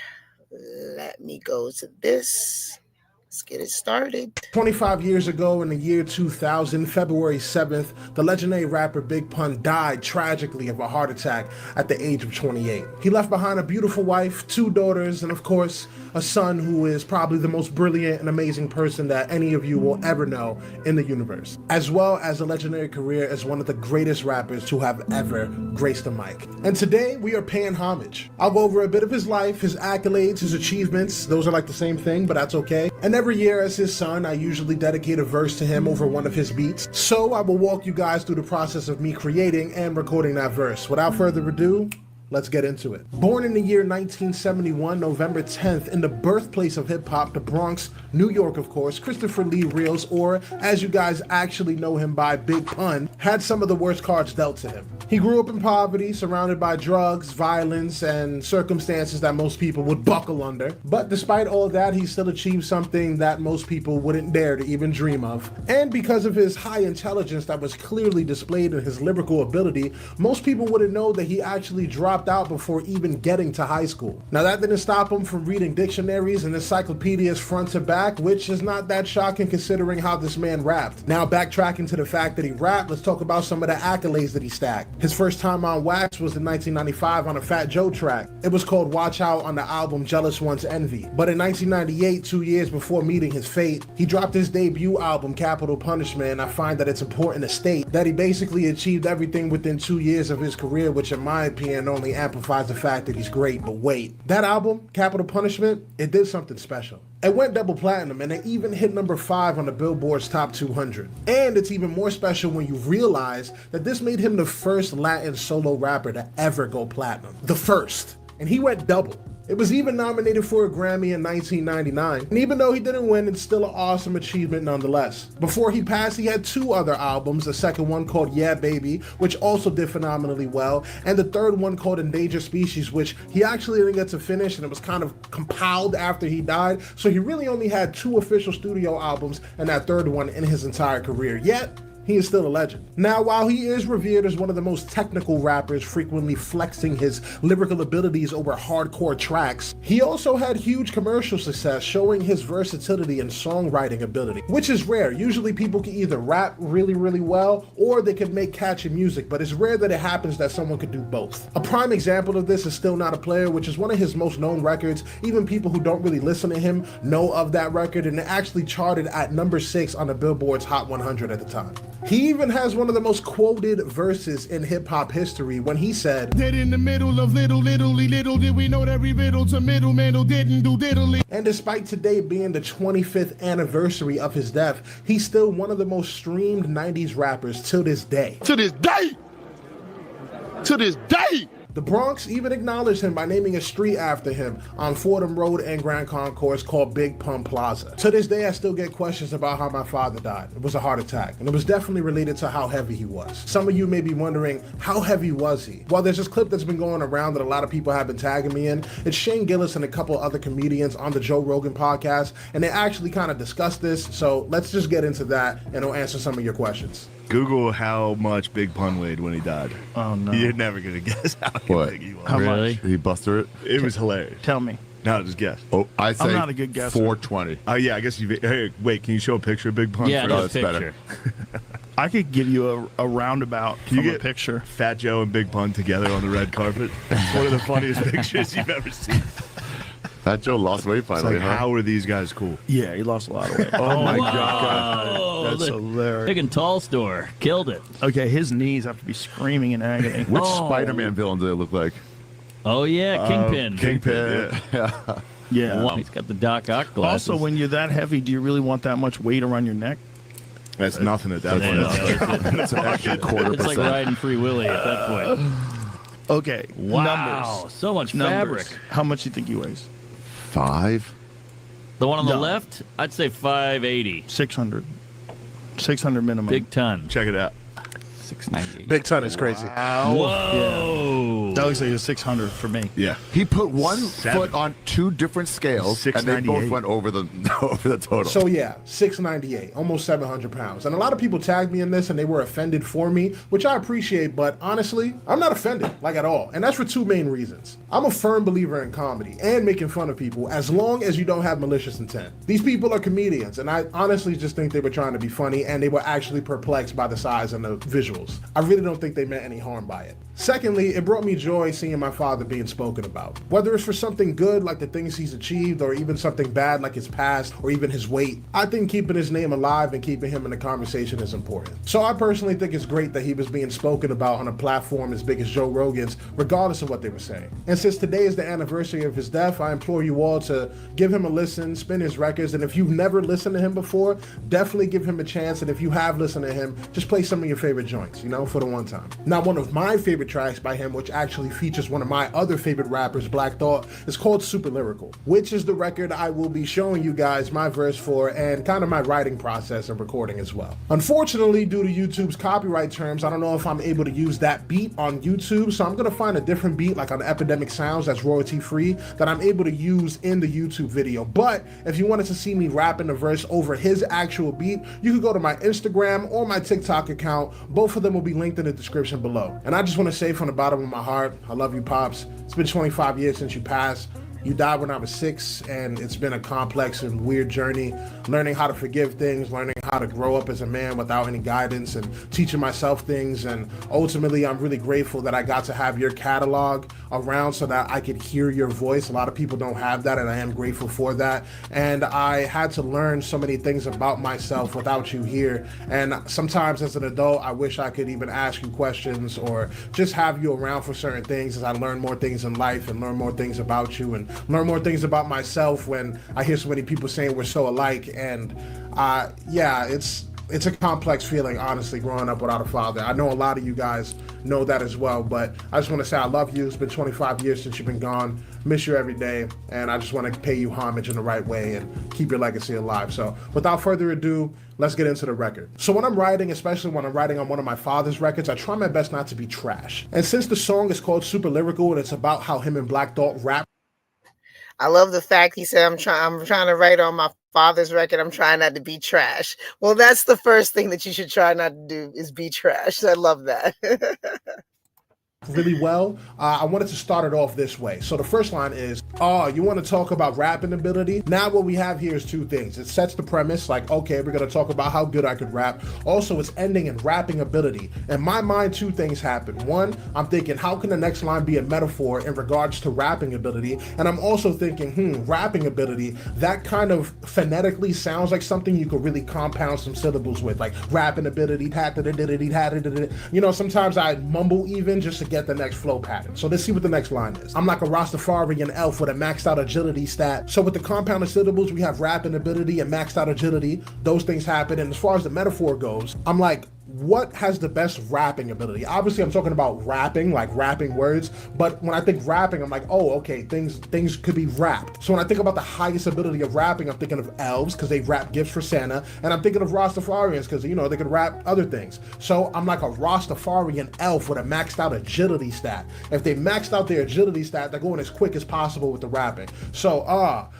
A: let me go to this. Let's get it started.
C: 25 years ago in the year 2000, February 7th, the legendary rapper Big Pun died tragically of a heart attack at the age of 28. He left behind a beautiful wife, 2 daughters, and of course, a son who is probably the most brilliant and amazing person that any of you will ever know in the universe, as well as a legendary career as one of the greatest rappers to have ever graced the mic. And today, we are paying homage. I'll go over a bit of his life, his accolades, his achievements. Those are like the same thing, but that's okay. And every year as his son, I usually dedicate a verse to him over one of his beats. So I will walk you guys through the process of me creating and recording that verse. Without further ado, let's get into it. Born in the year 1971, November 10th, in the birthplace of hip-hop, the Bronx, New York, of course, Christopher Lee Reels, or as you guys actually know him by, Big Pun, had some of the worst cards dealt to him. He grew up in poverty, surrounded by drugs, violence, and circumstances that most people would buckle under. But despite all that, he still achieved something that most people wouldn't dare to even dream of. And because of his high intelligence that was clearly displayed in his lyrical ability, most people wouldn't know that he actually dropped out before even getting to high school. Now that didn't stop him from reading dictionaries and encyclopedias front to back, which is not that shocking considering how this man rapped. Now backtracking to the fact that he rapped, let's talk about some of the accolades that he stacked. His first time on wax was in 1995 on a Fat Joe track. It was called Watch Out on the album Jealous One's Envy. But in 1998, 2 years before meeting his fate, he dropped his debut album Capital Punishment, and I find that it's important to state that he basically achieved everything within 2 years of his career, which in my opinion only amplifies the fact that he's great. But wait, that album, Capital Punishment, it did something special. It went double platinum and it even hit number 5 on the Billboard's Top 200. And it's even more special when you realize that this made him the first Latin solo rapper to ever go platinum. The first. And he went double. It was even nominated for a Grammy in 1999, and even though he didn't win, it's still an awesome achievement nonetheless. Before he passed, he had 2 other albums, the second one called Yeah Baby, which also did phenomenally well, and the third one called Endangered Species, which he actually didn't get to finish, and it was kind of compiled after he died, so he really only had 2 official studio albums and that third one in his entire career. Yet, he is still a legend. Now, while he is revered as one of the most technical rappers, frequently flexing his lyrical abilities over hardcore tracks, he also had huge commercial success, showing his versatility and songwriting ability, which is rare. Usually people can either rap really, really well, or they can make catchy music, but it's rare that it happens that someone could do both. A prime example of this is Still Not a Player, which is one of his most known records. Even people who don't really listen to him know of that record, and it actually charted at number 6 on the Billboard's Hot 100 at the time. He even has one of the most quoted verses in hip-hop history when he said,
D: "Dead in the middle of little did we know that we riddle to middleman who didn't do diddly."
C: And despite today being the 25th anniversary of his death, he's still one of the most streamed 90s rappers till this day.
D: To this day! To this day!
C: The Bronx even acknowledged him by naming a street after him on Fordham Road and Grand Concourse called Big Pun Plaza. To this day, I still get questions about how my father died. It was a heart attack, and it was definitely related to how heavy he was. Some of you may be wondering, how heavy was he? Well, there's this clip that's been going around that a lot of people have been tagging me in. It's Shane Gillis and a couple other comedians on the Joe Rogan podcast, and they actually kind of discussed this, so let's just get into that, and it'll answer some of your questions.
E: Google how much Big Pun weighed when he died.
D: Oh no.
E: You're never gonna guess how big he was.
D: How
F: Really?
D: much?
F: He busted it?
E: It was hilarious.
D: Tell me.
E: No, just guess.
F: Oh, I say
D: I'm not a good guesser.
F: 420.
E: Oh yeah, I guess you. Hey, wait, can you show a picture of Big Pun?
G: Yeah,
E: first?
G: just
F: that's
G: picture.
D: I could give you a roundabout
E: Can
D: from
E: you
D: a
E: get
D: picture.
E: Fat Joe and Big Pun together on the red carpet? It's one of the funniest pictures you've ever seen.
F: That Joe lost weight
E: It's
F: finally,
E: like,
F: huh?
E: how are these guys cool?
D: Yeah, he lost a lot of weight.
E: Oh my
G: Whoa,
E: god,
D: That's
G: the
D: hilarious.
G: Big and tall store killed it.
D: Okay, his knees have to be screaming in agony.
F: Which
G: Oh.
F: Spider-Man villain did it look like?
G: Oh yeah, Kingpin.
F: Kingpin. Yeah.
D: Yeah.
G: Wow, he's got the Doc Ock glasses.
D: Also, when you're that heavy, do you really want that much weight around your neck?
E: That's nothing at that
G: Yeah,
E: point.
G: that's
F: That's an extra quarter
G: it's like
F: percent.
G: riding Free Willy at that point.
D: Okay.
G: Wow,
D: Numbers.
G: so much
D: Numbers.
G: fabric.
D: How much do you think he weighs?
F: 5?
G: The one on the
D: No.
G: left, I'd say 580.
D: 600. 600 minimum.
G: Big ton.
E: Check it out.
G: 698.
C: Big Ton is crazy.
G: Whoa.
D: That's That looks like a 600 for me.
E: Yeah.
F: He put one
E: 7.
F: foot on 2 different scales, and they both
E: 698.
F: went over the over the total.
C: So yeah, 698, almost 700 pounds. And a lot of people tagged me in this and they were offended for me, which I appreciate, but honestly, I'm not offended, like at all. And that's for 2 main reasons. I'm a firm believer in comedy and making fun of people as long as you don't have malicious intent. These people are comedians, and I honestly just think they were trying to be funny and they were actually perplexed by the size and the visuals. I really don't think they meant any harm by it. Secondly, it brought me joy seeing my father being spoken about. Whether it's for something good like the things he's achieved, or even something bad like his past, or even his weight, I think keeping his name alive and keeping him in the conversation is important. So I personally think it's great that he was being spoken about on a platform as big as Joe Rogan's, regardless of what they were saying. And since today is the anniversary of his death, I implore you all to give him a listen, spin his records, and if you've never listened to him before, definitely give him a chance, and if you have listened to him, just play some of your favorite joints, you know, for the one time. Now, one of my favorite tracks by him, which actually features one of my other favorite rappers, Black Thought, is called Super Lyrical, which is the record I will be showing you guys my verse for and kind of my writing process and recording as well. Unfortunately, due to YouTube's copyright terms, I don't know if I'm able to use that beat on YouTube, so I'm gonna find a different beat like on Epidemic Sounds that's royalty free that I'm able to use in the YouTube video. But if you wanted to see me rapping the verse over his actual beat, you could go to my Instagram or my TikTok account. Both of them will be linked in the description below. And I just want to say from the bottom of my heart, I love you, Pops. It's been 25 years since you passed. You died when I was 6, and it's been a complex and weird journey, learning how to forgive things, learning how to grow up as a man without any guidance, and teaching myself things. And ultimately, I'm really grateful that I got to have your catalog around so that I could hear your voice. A lot of people don't have that, and I am grateful for that. And I had to learn so many things about myself without you here. And sometimes as an adult, I wish I could even ask you questions or just have you around for certain things as I learn more things in life and learn more things about you and learn more things about myself when I hear so many people saying we're so alike. And yeah, it's a complex feeling, honestly, growing up without a father. I know a lot of you guys know that as well, but I just want to say I love you. It's been 25 years since you've been gone. Miss you every day, and I just want to pay you homage in the right way and keep your legacy alive. So without further ado, let's get into the record. So when I'm writing, especially when I'm writing on one of my father's records, I try my best not to be trash. And since the song is called Super Lyrical and it's about how him and Black Thought rap,
A: I love the fact he said, I'm trying to write on my father's record. I'm trying not to be trash. Well, that's the first thing that you should try not to do is be trash. I love that.
C: really well. I wanted to start it off this way. So the first line is, oh, you want to talk about rapping ability? Now what we have here is 2 things. It sets the premise, like, okay, we're going to talk about how good I could rap. Also, it's ending in rapping ability. In my mind, 2 things happen. One, I'm thinking, how can the next line be a metaphor in regards to rapping ability? And I'm also thinking, rapping ability, that kind of phonetically sounds like something you could really compound some syllables with, like rapping ability, you know, sometimes I mumble even just to get the next flow pattern. So let's see what the next line is. I'm like a Rastafarian elf with a maxed out agility stat. So with the compounded syllables, we have rapping ability and maxed out agility. Those things happen. And as far as the metaphor goes, I'm like, what has the best rapping ability? Obviously, I'm talking about rapping, like rapping words, but when I think rapping, I'm like, oh, okay, things could be rapped. So when I think about the highest ability of rapping, I'm thinking of elves, because they rap gifts for Santa, and I'm thinking of Rastafarians, because, you know, they could rap other things. So I'm like a Rastafarian elf with a maxed out agility stat. If they maxed out their agility stat, they're going as quick as possible with the rapping. So,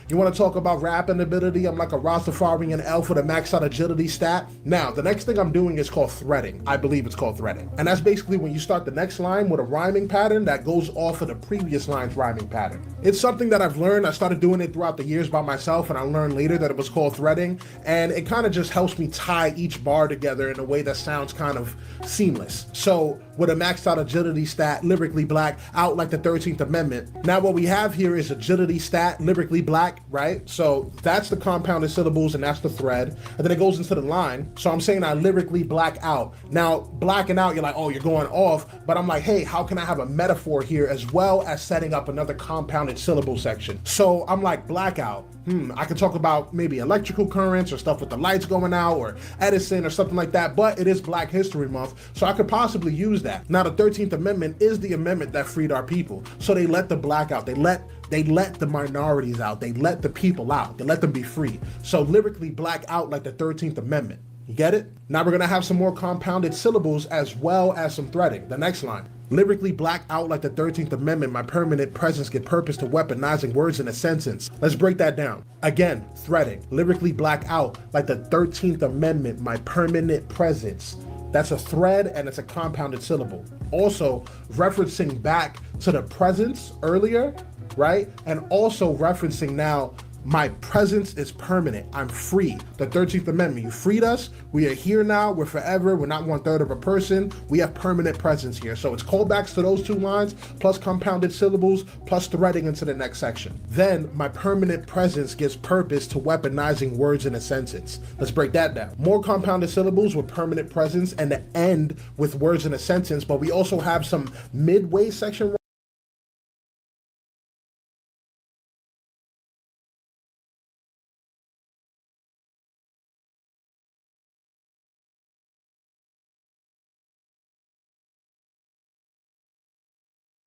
C: you want to talk about rapping ability? I'm like a Rastafarian elf with a maxed out agility stat. Now, the next thing I'm doing is called threading. I believe it's called threading. And that's basically when you start the next line with a rhyming pattern that goes off of the previous line's rhyming pattern. It's something that I've learned. I started doing it throughout the years by myself, and I learned later that it was called threading. And it kind of just helps me tie each bar together in a way that sounds kind of seamless. So with a maxed out agility stat, lyrically black, out like the 13th Amendment. Now what we have here is agility stat, lyrically black, right? So that's the compounded syllables and that's the thread. And then it goes into the line. So I'm saying I lyrically black out. Now blacking out, you're like, oh, you're going off. But I'm like, hey, how can I have a metaphor here as well as setting up another compounded syllable section? So I'm like, blackout. I could talk about maybe electrical currents or stuff with the lights going out or Edison or something like that, but it is Black History Month, so I could possibly use that. Now, the 13th Amendment is the amendment that freed our people, so they let the black out. They let the minorities out. They let the people out. They let them be free. So lyrically black out like the 13th Amendment. You get it? Now we're gonna have some more compounded syllables as well as some threading. The next line. Lyrically black out like the 13th Amendment, my permanent presence get purpose to weaponizing words in a sentence. Let's break that down. Again, threading. Lyrically black out like the 13th Amendment, my permanent presence. That's a thread and it's a compounded syllable. Also, referencing back to the presence earlier, right? And also referencing now, my presence is permanent. I'm free. The 13th Amendment, you freed us. We are here now. We're forever. We're not 1/3 of a person. We have permanent presence here. So it's callbacks to those two lines, plus compounded syllables, plus threading into the next section. Then my permanent presence gives purpose to weaponizing words in a sentence. Let's break that down. More compounded syllables with permanent presence and the end with words in a sentence, but we also have some midway section.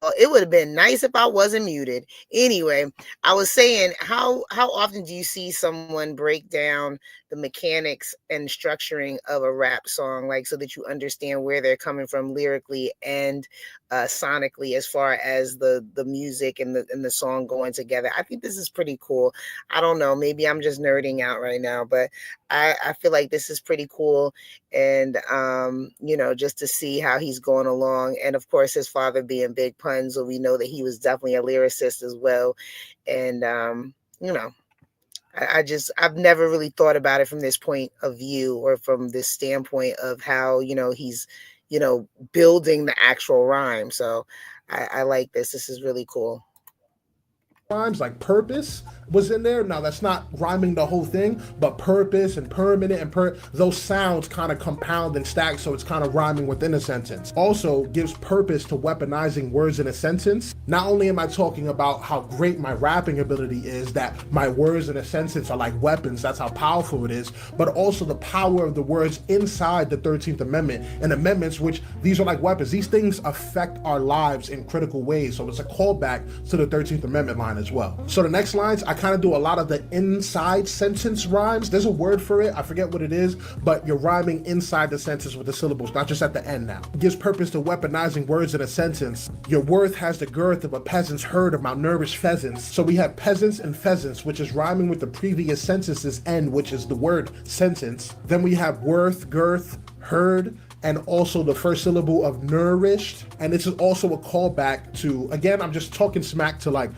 A: Well, it would have been nice if I wasn't muted. Anyway, I was saying, how often do you see someone break down the mechanics and structuring of a rap song, like so that you understand where they're coming from lyrically and sonically, as far as the music and the song going together? I think this is pretty cool. I don't know, maybe I'm just nerding out right now, but I feel like this is pretty cool. And just to see how he's going along, and of course his father being Big Pun, so we know that he was definitely a lyricist as well. And I've never really thought about it from this point of view, or from this standpoint of how he's building the actual rhyme. So I like this. This is really cool.
C: Rhymes like purpose was in there. Now that's not rhyming the whole thing, but purpose and permanent and those sounds kind of compound and stack, so it's kind of rhyming within a sentence. Also gives purpose to weaponizing words in a sentence. Not only am I talking about how great my rapping ability is, that my words in a sentence are like weapons, that's how powerful it is, but also the power of the words inside the 13th Amendment and amendments, which these are like weapons. These things affect our lives in critical ways. So it's a callback to the 13th Amendment line as well. So the next lines, I kind of do a lot of the inside sentence rhymes. There's a word for it, I forget what it is, but you're rhyming inside the sentence with the syllables, not just at the end now. It gives purpose to weaponizing words in a sentence. Your worth has the girth of a peasant's herd of malnourished pheasants. So we have peasants and pheasants, which is rhyming with the previous sentence's end, which is the word sentence. Then we have worth, girth, herd, and also the first syllable of nourished. And this is also a callback to, again, I'm just talking smack to like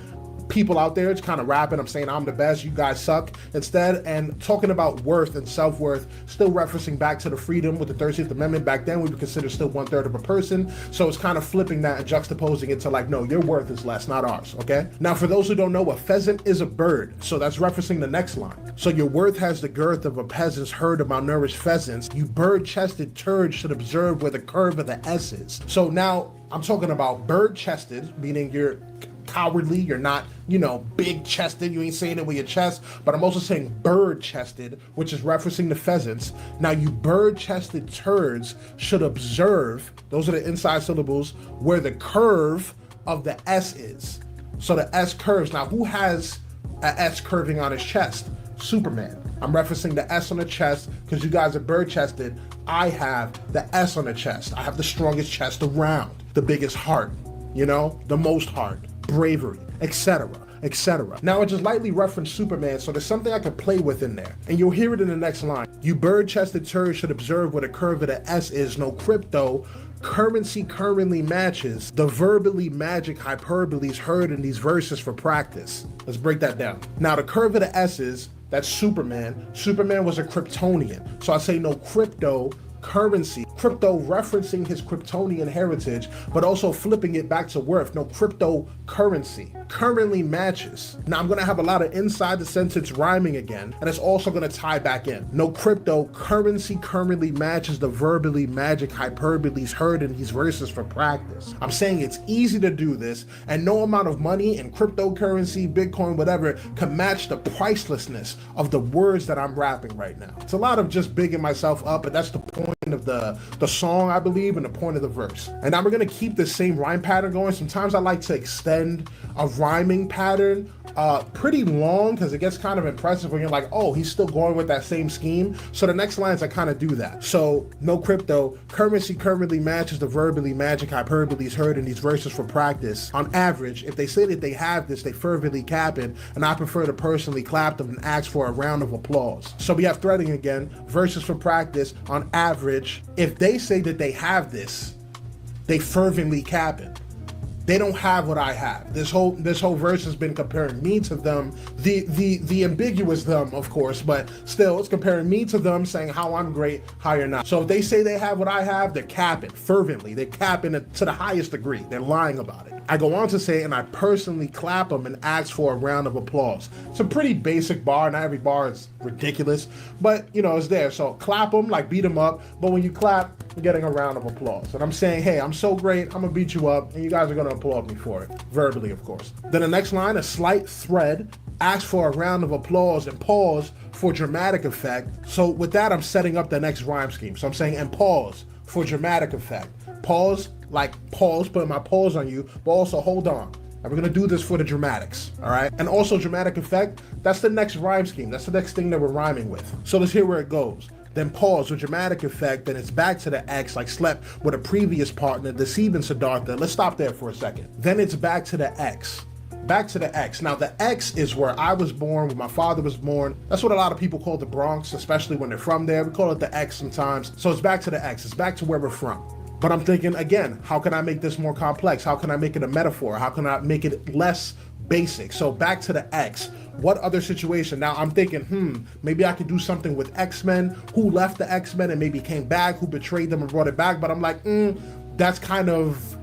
C: people out there. It's kind of rapping. I'm saying I'm the best, you guys suck instead, and talking about worth and self-worth, still referencing back to the freedom with the 13th Amendment. Back then we would consider still 1/3 of a person, so it's kind of flipping that and juxtaposing it to like, no, your worth is less, not ours. Okay, now for those who don't know, a pheasant is a bird, so that's referencing the next line. So your worth has the girth of a peasant's herd of malnourished pheasants. You bird-chested turds should observe where the curve of the S is. So now I'm talking about bird-chested, meaning you're cowardly, you're not, big chested, you ain't saying it with your chest, but I'm also saying bird chested, which is referencing the pheasants. Now you bird chested turds should observe, those are the inside syllables, where the curve of the S is. So the S curves. Now who has a S curving on his chest? Superman. I'm referencing the S on the chest because you guys are bird chested. I have the S on the chest. I have the strongest chest around, the biggest heart, the most heart, bravery, etc., etc. Now I just lightly referenced Superman, so there's something I could play with in there, and you'll hear it in the next line. You bird-chested turds should observe where the curve of the S is. No crypto currency currently matches the verbally magic hyperboles heard in these verses for practice. Let's break that down. Now the curve of the S is, that's Superman. Superman was a Kryptonian, so I say no crypto currency. Crypto referencing his Kryptonian heritage, but also flipping it back to worth. No cryptocurrency currently matches. Now I'm going to have a lot of inside the sentence rhyming again, and it's also going to tie back in. No cryptocurrency currently matches the verbally magic hyperboles heard in these verses for practice. I'm saying it's easy to do this, and no amount of money in cryptocurrency, Bitcoin, whatever, can match the pricelessness of the words that I'm rapping right now. It's a lot of just bigging myself up, but that's the point of the song, I believe, and the point of the verse. And now we're gonna keep the same rhyme pattern going. Sometimes I like to extend a rhyming pattern pretty long because it gets kind of impressive when you're like, oh, he's still going with that same scheme. So the next lines I kind of do that. So no crypto, currency currently matches the verbally magic hyperboles heard in these verses for practice. On average, if they say that they have this, they fervently cap it, and I prefer to personally clap them and ask for a round of applause. So we have threading again, verses for practice. On average, if they say that they have this, they fervently cap it. They don't have what I have. This whole verse has been comparing me to them, the ambiguous them, of course, but still it's comparing me to them, saying how I'm great, how you're not. So if they say they have what I have, they're capping fervently. They're capping it to the highest degree. They're lying about it. I go on to say, and I personally clap them and ask for a round of applause. It's a pretty basic bar. Not every bar is ridiculous, but you know, it's there. So clap them, like beat them up. But when you clap, you're getting a round of applause. And I'm saying, hey, I'm so great, I'm gonna beat you up, and you guys are gonna applaud me for it. Verbally, of course. Then the next line, a slight thread, ask for a round of applause and pause for dramatic effect. So with that, I'm setting up the next rhyme scheme. So I'm saying, and pause for dramatic effect. Pause, like pause, putting my pause on you, but also hold on. And we're gonna do this for the dramatics, all right? And also dramatic effect, that's the next rhyme scheme. That's the next thing that we're rhyming with. So let's hear where it goes. Then pause with dramatic effect, then it's back to the X, like slept with a previous partner, deceiving Siddhartha. Let's stop there for a second. Then it's back to the X. Back to the X. Now the X is where I was born, where my father was born. That's what a lot of people call the Bronx, especially when they're from there. We call it the X sometimes. So it's back to the X. It's back to where we're from. But I'm thinking, again, how can I make this more complex? How can I make it a metaphor? How can I make it less basic? So back to the X. What other situation? Now I'm thinking, maybe I could do something with X-Men. Who left the X-Men and maybe came back? Who betrayed them and brought it back? But I'm like, that's kind of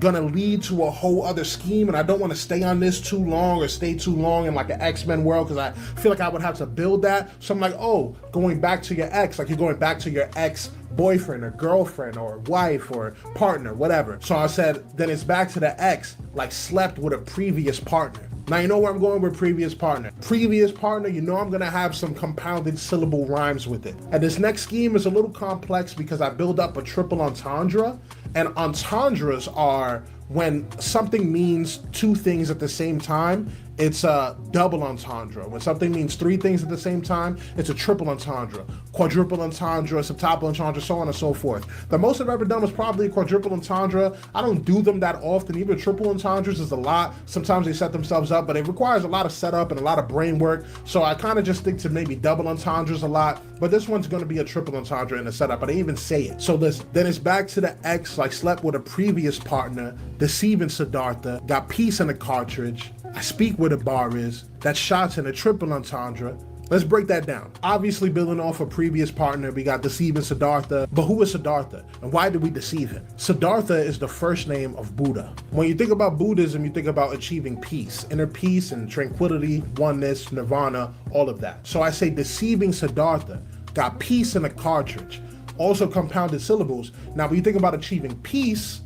C: gonna lead to a whole other scheme, and I don't want to stay on this too long or stay too long in like an X-Men world because I feel like I would have to build that. So I'm like, oh, going back to your ex, like you're going back to your ex-boyfriend or girlfriend or wife or partner, whatever. So I said, then it's back to the ex, like slept with a previous partner. Now you know where I'm going with previous partner. Previous partner, you know I'm gonna have some compounded syllable rhymes with it. And this next scheme is a little complex because I build up a triple entendre, and entendres are when something means two things at the same time. It's a double entendre. When something means three things at the same time, it's a triple entendre, quadruple entendre, septuple entendre, so on and so forth. The most I've ever done was probably a quadruple entendre. I don't do them that often. Even triple entendres is a lot. Sometimes they set themselves up, but it requires a lot of setup and a lot of brain work. So I kind of just stick to maybe double entendres a lot. But this one's going to be a triple entendre in the setup. I didn't even say it. So listen, then it's back to the X, like slept with a previous partner, deceiving Siddhartha, got peace in the cartridge. I speak where the bar is. That's shots in a triple entendre. Let's break that down. Obviously, building off a previous partner, we got deceiving Siddhartha. But who is Siddhartha? And why did we deceive him? Siddhartha is the first name of Buddha. When you think about Buddhism, you think about achieving peace, inner peace and tranquility, oneness, nirvana, all of that. So I say deceiving Siddhartha, got peace in a cartridge. Also compounded syllables. Now, when you think about achieving peace,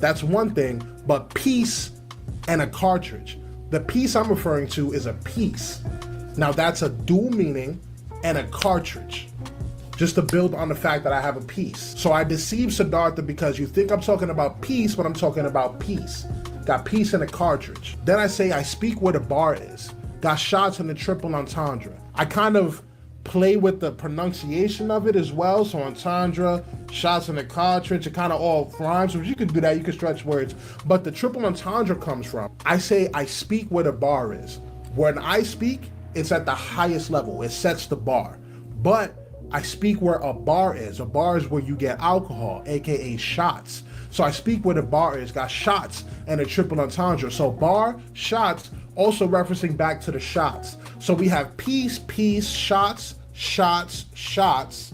C: that's one thing, but peace and a cartridge. The piece I'm referring to is a piece. Now that's a dual meaning and a cartridge, just to build on the fact that I have a piece. So I deceive Siddhartha because you think I'm talking about peace, but I'm talking about peace. Got peace in a cartridge. Then I say I speak where the bar is. Got shots in the triple entendre. I kind of play with the pronunciation of it as well. So entendre, shots in the cartridge, it kind of all rhymes. So you could do that, you could stretch words. But the triple entendre comes from, I say I speak where the bar is. When I speak, it's at the highest level. It sets the bar. But I speak where a bar is. A bar is where you get alcohol, aka shots. So I speak where the bar is, got shots and a triple entendre. So bar, shots, also referencing back to the shots. So we have peace, peace, shots, shots, shots.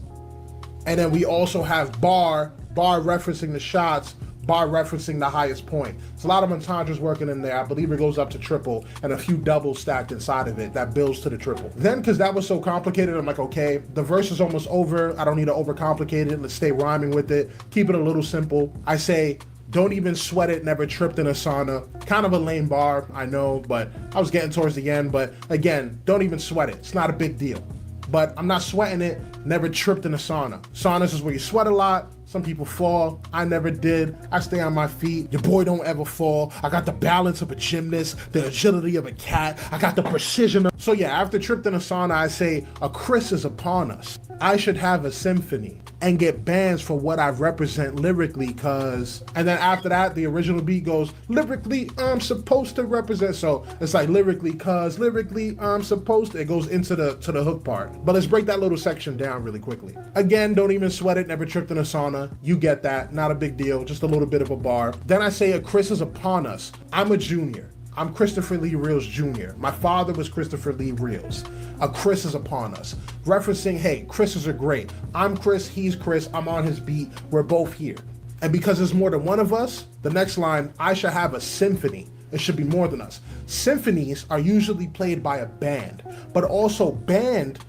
C: And then we also have bar, bar referencing the shots, bar referencing the highest point. It's a lot of entendres working in there. I believe it goes up to triple and a few doubles stacked inside of it that builds to the triple. Then, because that was so complicated, I'm like, okay, the verse is almost over. I don't need to overcomplicate it. Let's stay rhyming with it. Keep it a little simple. I say, don't even sweat it, never tripped in a sauna. Kind of a lame bar, I know, but I was getting towards the end. But again, don't even sweat it. It's not a big deal. but I'm not sweating it. Never tripped in a sauna. Saunas is where you sweat a lot. Some people fall. I never did. I stay on my feet. Your boy don't ever fall. I got the balance of a gymnast, the agility of a cat. I got the precision. So yeah, after tripped in a sauna, I say, a Chris is upon us. I should have a symphony and get bans for what I represent lyrically, cause, and then after that, the original beat goes, lyrically, I'm supposed to represent. So it's like lyrically, cause lyrically, I'm supposed to, it goes into the hook part. But let's break that little section down really quickly. Again, don't even sweat it, never tripped in a sauna. You get that, not a big deal, just a little bit of a bar. Then I say a Chris is upon us. I'm a junior. I'm Christopher Lee Reels Jr. My father was Christopher Lee Reels. A Chris is upon us. Referencing, hey, Chris's are great. I'm Chris, he's Chris, I'm on his beat, we're both here. And because there's more than one of us, the next line, I should have a symphony. It should be more than us. Symphonies are usually played by a band, but also band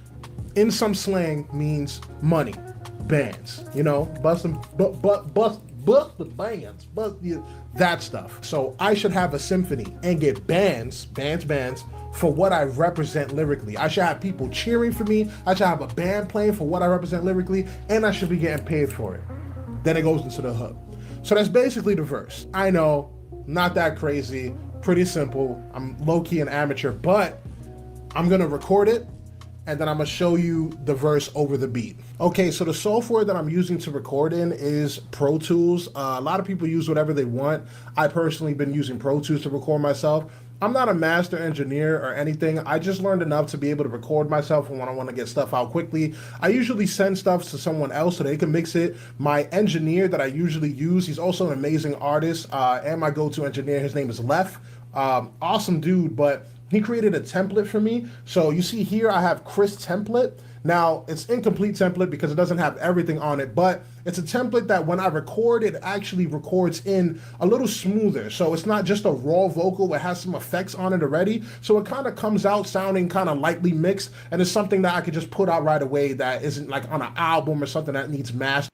C: in some slang means money. Bands, you know, bust the bands, that stuff. So I should have a symphony and get bands for what I represent lyrically. I should have people cheering for me. I should have a band playing for what I represent lyrically, and I should be getting paid for it. Then it goes into the hook. So that's basically the verse. I know, not that crazy, pretty simple. I'm low-key an amateur, but I'm gonna record it, and then I'm gonna show you the verse over the beat. Okay, so the software that I'm using to record in is Pro Tools. A lot of people use whatever they want. I personally been using Pro Tools to record myself. I'm not a master engineer or anything. I just learned enough to be able to record myself when I want to get stuff out quickly. I usually send stuff to someone else so they can mix it. My engineer that I usually use, he's also an amazing artist, and my go-to engineer, his name is Lef. Awesome dude, but he created a template for me. So you see here, I have Chris template. Now, it's incomplete template because it doesn't have everything on it, but it's a template that when I record, it actually records in a little smoother. So it's not just a raw vocal, it has some effects on it already. So it kind of comes out sounding kind of lightly mixed, and it's something that I could just put out right away that isn't like on an album or something that needs mastering.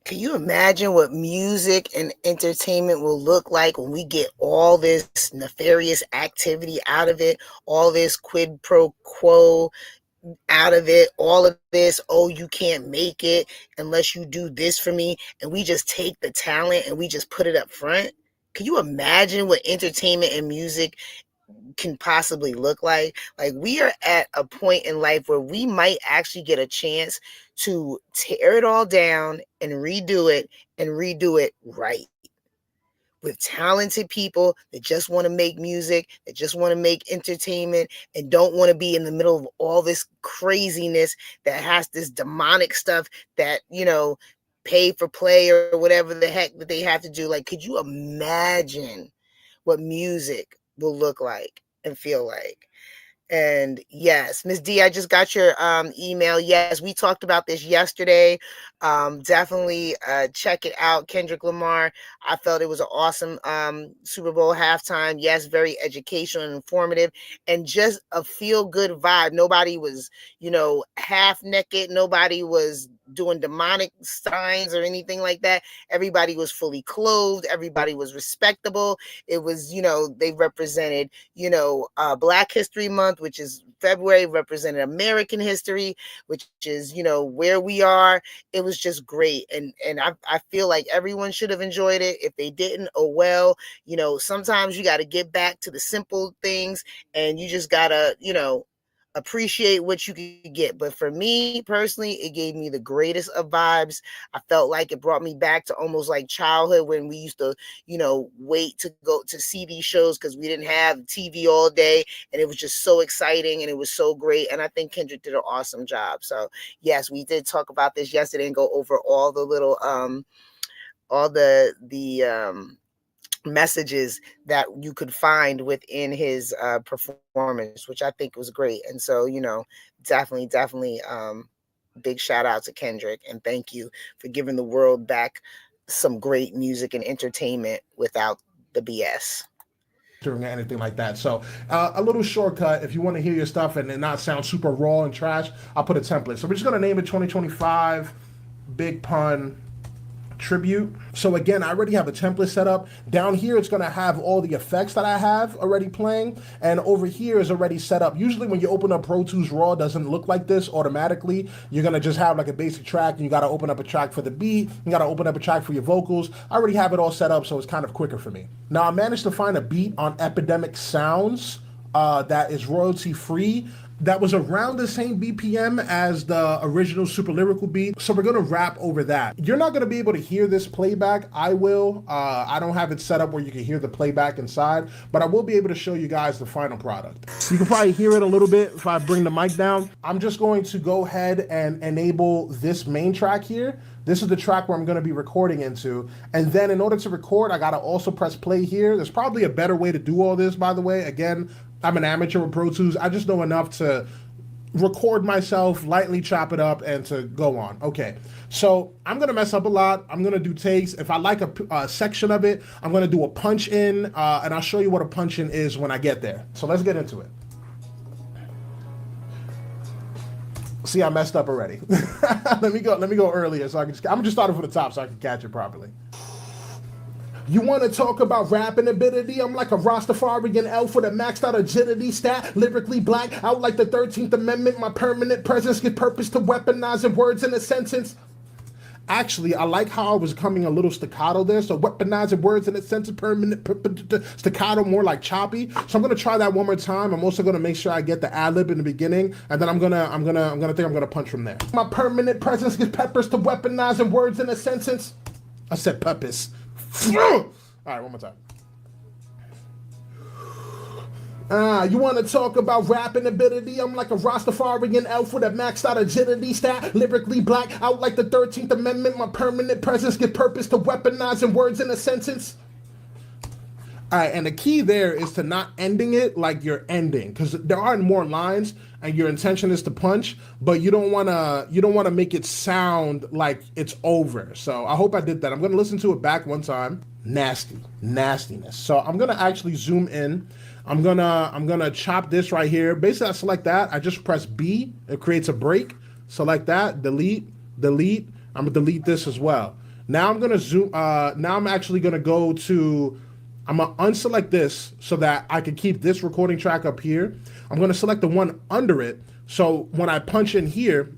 A: Can you imagine what music and entertainment will look like when we get all this nefarious activity out of it, all this quid pro quo out of it, all of this, oh, you can't make it unless you do this for me, and we just take the talent and we just put it up front? Can you imagine what entertainment and music can possibly look like? Like, we are at a point in life where we might actually get a chance to tear it all down and redo it right, with talented people that just want to make music, that just want to make entertainment, and don't want to be in the middle of all this craziness that has this demonic stuff that, you know, pay for play or whatever the heck that they have to do. Like, could you imagine what music will look like and feel like? And yes, Ms. D, I just got your email. Yes, we talked about this yesterday. Definitely check it out. Kendrick Lamar, I felt it was an awesome Super Bowl halftime. Yes, very educational and informative, and just a feel-good vibe. Nobody was, you know, half naked. Nobody was doing demonic signs or anything like that. Everybody was fully clothed. Everybody was respectable. It was, you know, they represented, you know, Black History Month, which is February, represented American history, which is, you know, where we are. It was just great. And I feel like everyone should have enjoyed it. If they didn't, oh well. You know, sometimes you got to get back to the simple things, and you just got to, you know, appreciate what you could get. But for me personally, it gave me the greatest of vibes. I felt like it brought me back to almost like childhood, when we used to, you know, wait to go to see these shows because we didn't have TV all day, and it was just so exciting and it was so great. And I think Kendrick did an awesome job. So yes, we did talk about this yesterday and go over all the little all the messages that you could find within his performance, which I think was great. And so, you know, definitely big shout out to Kendrick, and thank you for giving the world back some great music and entertainment without the BS
C: or anything like that. So a little shortcut, if you want to hear your stuff and not sound super raw and trash, I'll put a template. So we're just going to name it 2025 Big Pun tribute. So again, I already have a template set up. Down here, it's gonna have all the effects that I have already playing, and over here is already set up. Usually when you open up Pro Tools Raw, it doesn't look like this automatically. You're gonna just have like a basic track, and you gotta open up a track for the beat, you gotta open up a track for your vocals. I already have it all set up, so it's kind of quicker for me. Now I managed to find a beat on Epidemic Sounds that is royalty free. That was around the same BPM as the original Super Lyrical beat. So we're gonna rap over that. You're not gonna be able to hear this playback. I will. I don't have it set up where you can hear the playback inside, but I will be able to show you guys the final product. You can probably hear it a little bit if I bring the mic down. I'm just going to go ahead and enable this main track here. This is the track where I'm gonna be recording into. And then in order to record, I gotta also press play here. There's probably a better way to do all this, by the way. Again, I'm an amateur with Pro Tools. I just know enough to record myself, lightly chop it up, and to go on. Okay, so I'm gonna mess up a lot. I'm gonna do takes. If I like a section of it, I'm gonna do a punch in, and I'll show you what a punch in is when I get there. So let's get into it. See, I messed up already. Let me go earlier so I can I'm just starting from the top so I can catch it properly. You want to talk about rapping ability? I'm like a Rastafarian elf with a maxed out agility stat, lyrically black, out like the 13th Amendment. My permanent presence get purpose to weaponizing words in a sentence. Actually, I like how I was coming a little staccato there. So weaponizing words in a sentence, permanent staccato, more like choppy. So I'm gonna try that one more time. I'm also gonna make sure I get the ad-lib in the beginning, and then I'm gonna punch from there. My permanent presence gets peppers to weaponizing words in a sentence. I said purpose. All right, one more time. You want to talk about rapping ability? I'm like a Rastafarian elf with a maxed out agility stat, lyrically black, out like the 13th Amendment. My permanent presence get purpose to weaponizing words in a sentence. All right, and the key there is to not ending it like you're ending, because there are more lines, and your intention is to punch, but you don't wanna make it sound like it's over. So I hope I did that. I'm gonna listen to it back one time. Nastiness. So I'm gonna actually zoom in. I'm gonna chop this right here. Basically, I select that. I just press B. It creates a break. Select that. Delete. I'm gonna delete this as well. Now I'm gonna zoom. Now I'm actually gonna go to. I'm gonna unselect this so that I can keep this recording track up here. I'm gonna select the one under it. So when I punch in here,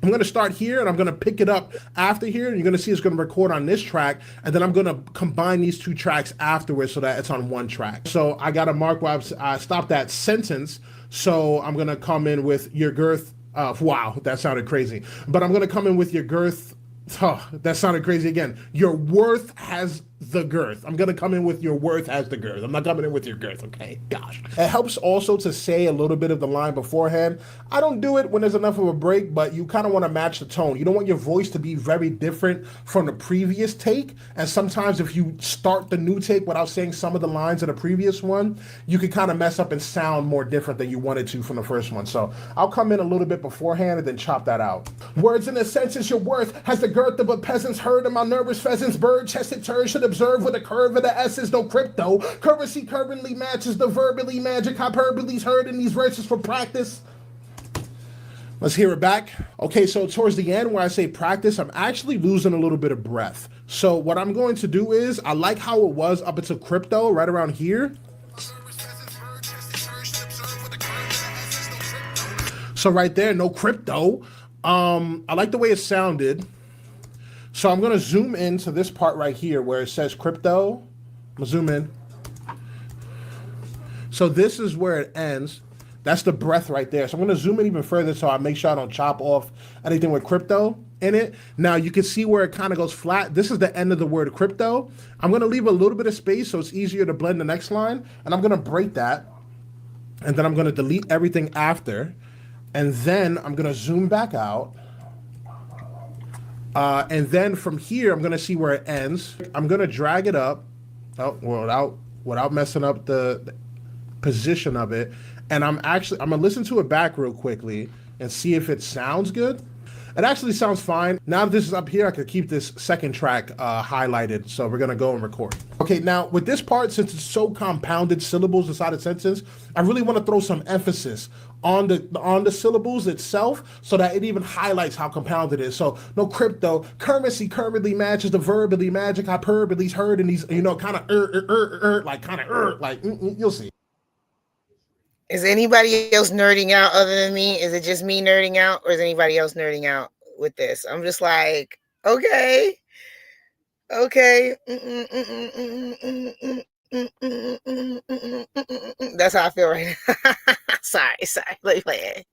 C: I'm gonna start here and I'm gonna pick it up after here, and you're gonna see it's gonna record on this track, and then I'm gonna combine these two tracks afterwards so that it's on one track. So I gotta mark where I stopped that sentence. So I'm gonna come in with your girth. Wow, that sounded crazy. But I'm gonna come in with your girth. Oh, that sounded crazy again. Your worth has the girth. I'm gonna come in with your worth has the girth. I'm not coming in with your girth, okay? Gosh. It helps also to say a little bit of the line beforehand. I don't do it when there's enough of a break, but you kind of want to match the tone. You don't want your voice to be very different from the previous take. And sometimes if you start the new take without saying some of the lines of the previous one, you can kind of mess up and sound more different than you wanted to from the first one. So I'll come in a little bit beforehand and then chop that out. Words in a sentence, your worth has the girth of a peasant's herd, and my nervous pheasant's bird-chested turd should observe with a curve of the S's, no crypto. Currency currently matches the verbally magic hyperboles heard in these verses for practice. Let's hear it back. Okay, so towards the end where I say practice, I'm actually losing a little bit of breath. So what I'm going to do is, I like how it was up until crypto, right around here. So right there, no crypto. I like the way it sounded. So I'm gonna zoom into this part right here where it says crypto. I'm gonna zoom in. So this is where it ends. That's the breath right there. So I'm gonna zoom in even further so I make sure I don't chop off anything with crypto in it. Now you can see where it kind of goes flat. This is the end of the word crypto. I'm gonna leave a little bit of space so it's easier to blend the next line. And I'm gonna break that. And then I'm gonna delete everything after. And then I'm gonna zoom back out. And then from here, I'm gonna see where it ends. I'm gonna drag it up, without messing up the position of it. And I'm gonna listen to it back real quickly and see if it sounds good. It actually sounds fine. Now that this is up here, I could keep this second track highlighted. So we're gonna go and record. Okay, now with this part, since it's so compounded syllables inside a sentence, I really want to throw some emphasis on the syllables itself so that it even highlights how compounded it is. So no crypto, currency currently matches the verbally, magic hyperboles heard in these, kind of like you'll see.
A: Is anybody else nerding out other than me? Is it just me nerding out, or is anybody else nerding out with this? I'm just like, okay. That's how I feel right now. sorry. Let me play it.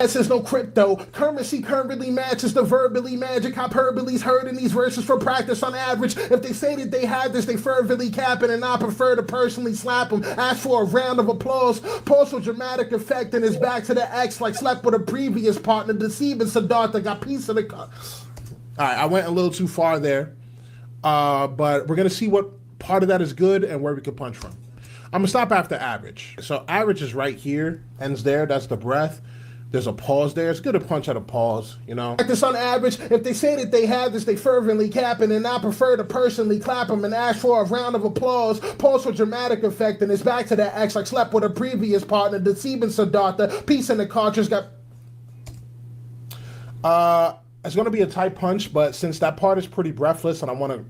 C: Says no crypto, currency currently matches the verbally, magic hyperboles heard in these verses for practice on average. If they say that they had this, they fervently cap it, and I prefer to personally slap them. Ask for a round of applause. Pause for dramatic effect, and it's back to the X like slept with a previous partner, deceiving Siddhartha, got piece of the cut. All right, I went a little too far there, but we're gonna see what part of that is good and where we can punch from. I'm gonna stop after average. So average is right here, ends there. That's the breath. There's a pause there. It's good to punch at a pause, Practice on average. If they say that they have this, they fervently cap it, and I prefer to personally clap them and ask for a round of applause. Pause for dramatic effect, and it's back to that X like slept with a previous partner, deceiving Siddhartha. Piece in the cartridge got. It's gonna be a tight punch, but since that part is pretty breathless and I want to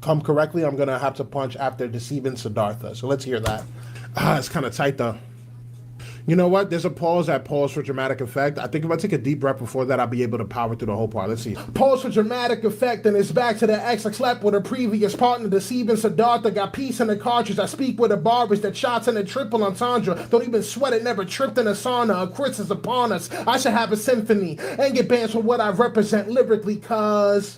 C: come correctly, I'm gonna have to punch after deceiving Siddhartha. So let's hear that. It's kind of tight though. You know what? There's a pause, that pause for dramatic effect. I think if I take a deep breath before that, I'll be able to power through the whole part. Let's see. Pause for dramatic effect, and it's back to the X like slept with a previous partner, deceiving Siddhartha, got peace in the cartridge. I speak with a barbers that shots in a triple entendre. Don't even sweat it, never tripped in a sauna. A Chris is upon us. I should have a symphony and get banned for what I represent lyrically, cause...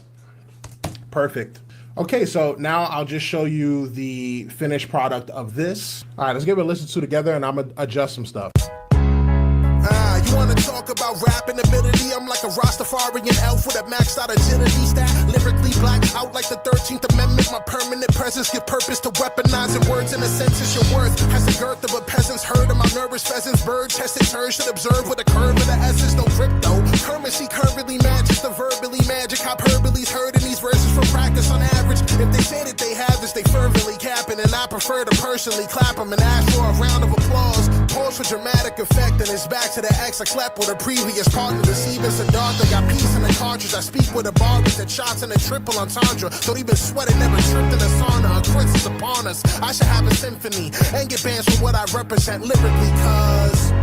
C: Perfect. Okay, so now I'll just show you the finished product of this. All right, let's give it a listen to together, and I'm gonna adjust some stuff.
H: You wanna talk about rapping ability? I'm like a Rastafarian elf with a maxed out agility stat. Lyrically black out like the 13th Amendment. My permanent presence give purpose to weaponizing words in a census. Your worth has the girth of a peasant's herd of my nervous pheasants. Bird tested turn should observe with a curve of the essence. No crypto. Currency currently matches the verbally magic hyperboles heard in these verses for practice on average. If they say that they have this, they fervently capping, and I prefer to personally clap them and ask for a round of applause. Pause for dramatic effect, and it's back to the X. I clap with a previous partner, deceiving Siddhartha, got peace in the cartridge. I speak with a barbers that shots in a triple entendre. Don't even sweat it, never tripped in a sauna. A Chris is upon us. I should have a symphony and get banned for what I represent lyrically, cause...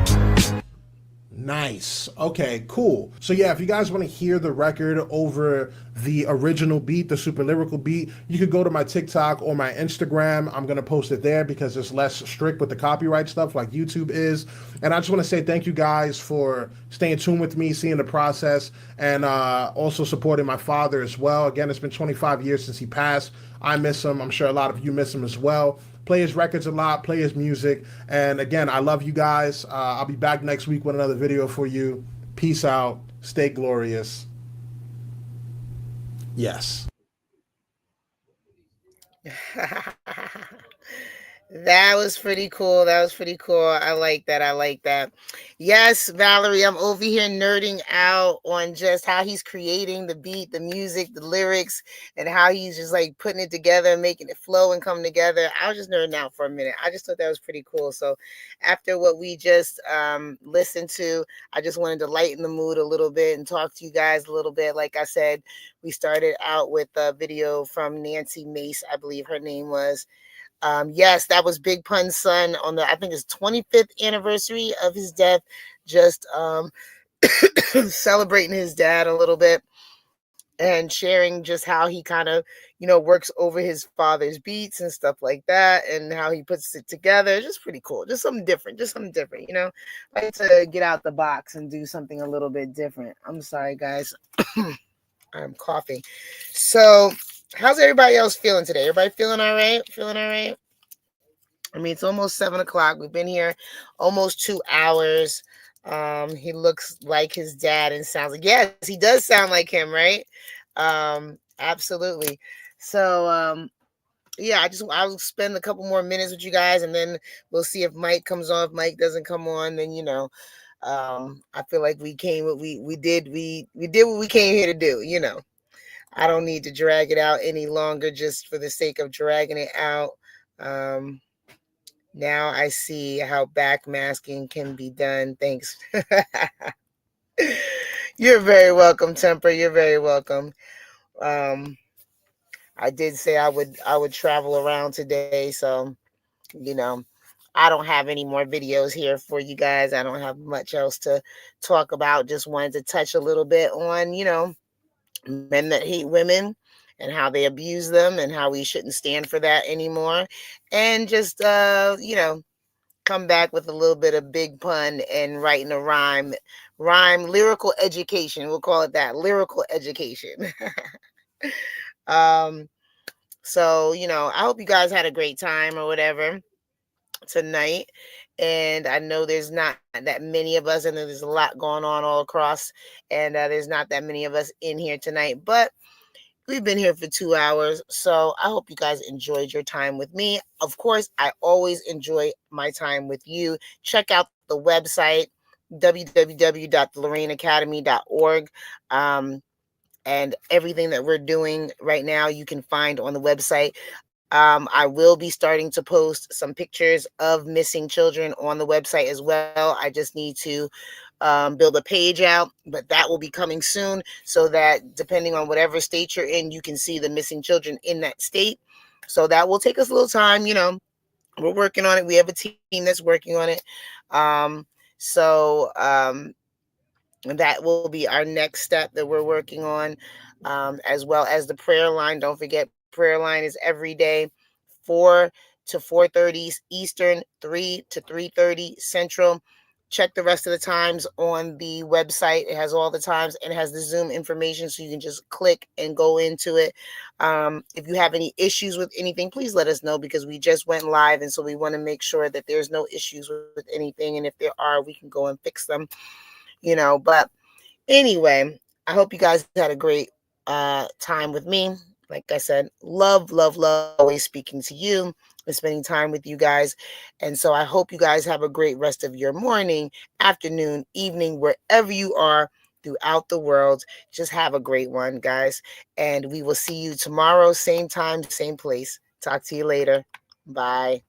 C: Nice. Okay, cool. So yeah, if you guys want to hear the record over the original beat, the super lyrical beat, you could go to my TikTok or my Instagram. I'm going to post it there because it's less strict with the copyright stuff like YouTube is. And I just want to say thank you guys for staying tuned with me, seeing the process, and also supporting my father as well. Again, it's been 25 years since he passed. I miss him. I'm sure a lot of you miss him as well. Play his records a lot, play his music. And again, I love you guys. I'll be back next week with another video for you. Peace out. Stay glorious. Yes.
A: That was pretty cool. I like that. Yes, Valerie, I'm over here nerding out on just how he's creating the beat, the music, the lyrics, and how he's just like putting it together and making it flow and come together. I was just nerding out for a minute. I just thought that was pretty cool. So after what we just listened to, I just wanted to lighten the mood a little bit and talk to you guys a little bit. Like I said, we started out with a video from Nancy Mace, I believe her name was. Yes, that was Big Pun's son on the, I think it's 25th anniversary of his death, just celebrating his dad a little bit and sharing just how he kind of, works over his father's beats and stuff like that and how he puts it together. It's just pretty cool. Just something different, I like to get out the box and do something a little bit different. I'm sorry, guys. I'm coughing. So how's everybody else feeling today? Everybody feeling all right? I mean, it's almost 7 o'clock. We've been here almost 2 hours. He looks like his dad and sounds like, yes, he does sound like him, right? Absolutely. So, yeah, I'll spend a couple more minutes with you guys and then we'll see if Mike comes on. If Mike doesn't come on, then, I feel like we came what we did what we came here to do, you know. I don't need to drag it out any longer just for the sake of dragging it out. Now I see how backmasking can be done. Thanks. You're very welcome, Temper. You're very welcome. I did say I would travel around today, so you know, I don't have any more videos here for you guys. I don't have much else to talk about. Just wanted to touch a little bit on, you know, men that hate women and how they abuse them and how we shouldn't stand for that anymore. And just you know, come back with a little bit of big pun and writing a rhyme, lyrical education. We'll call it that, lyrical education. So, you know, I hope you guys had a great time or whatever tonight. And I know there's not that many of us, and there's a lot going on all across, and there's not that many of us in here tonight, but we've been here for 2 hours. So I hope you guys enjoyed your time with me. Of course, I always enjoy my time with you. Check out the website, www.thelorraineacademy.org. And everything that we're doing right now, you can find on the website. I will be starting to post some pictures of missing children on the website as well. I just need to build a page out, but that will be coming soon so that depending on whatever state you're in, you can see the missing children in that state. So that will take us a little time. You know, we're working on it. We have a team that's working on it. That will be our next step that we're working on, as well as the prayer line. Don't forget, prayer line is every day, 4 to 4:30 Eastern, 3 to 3:30 Central. Check the rest of the times on the website. It has all the times and it has the Zoom information, so you can just click and go into it. If you have any issues with anything, please let us know, because we just went live, and so we want to make sure that there's no issues with anything, and if there are, we can go and fix them. You know, but anyway, I hope you guys had a great time with me. Like I said, love always speaking to you and spending time with you guys. And so I hope you guys have a great rest of your morning, afternoon, evening, wherever you are throughout the world. Just have a great one, guys. And we will see you tomorrow, same time, same place. Talk to you later. Bye.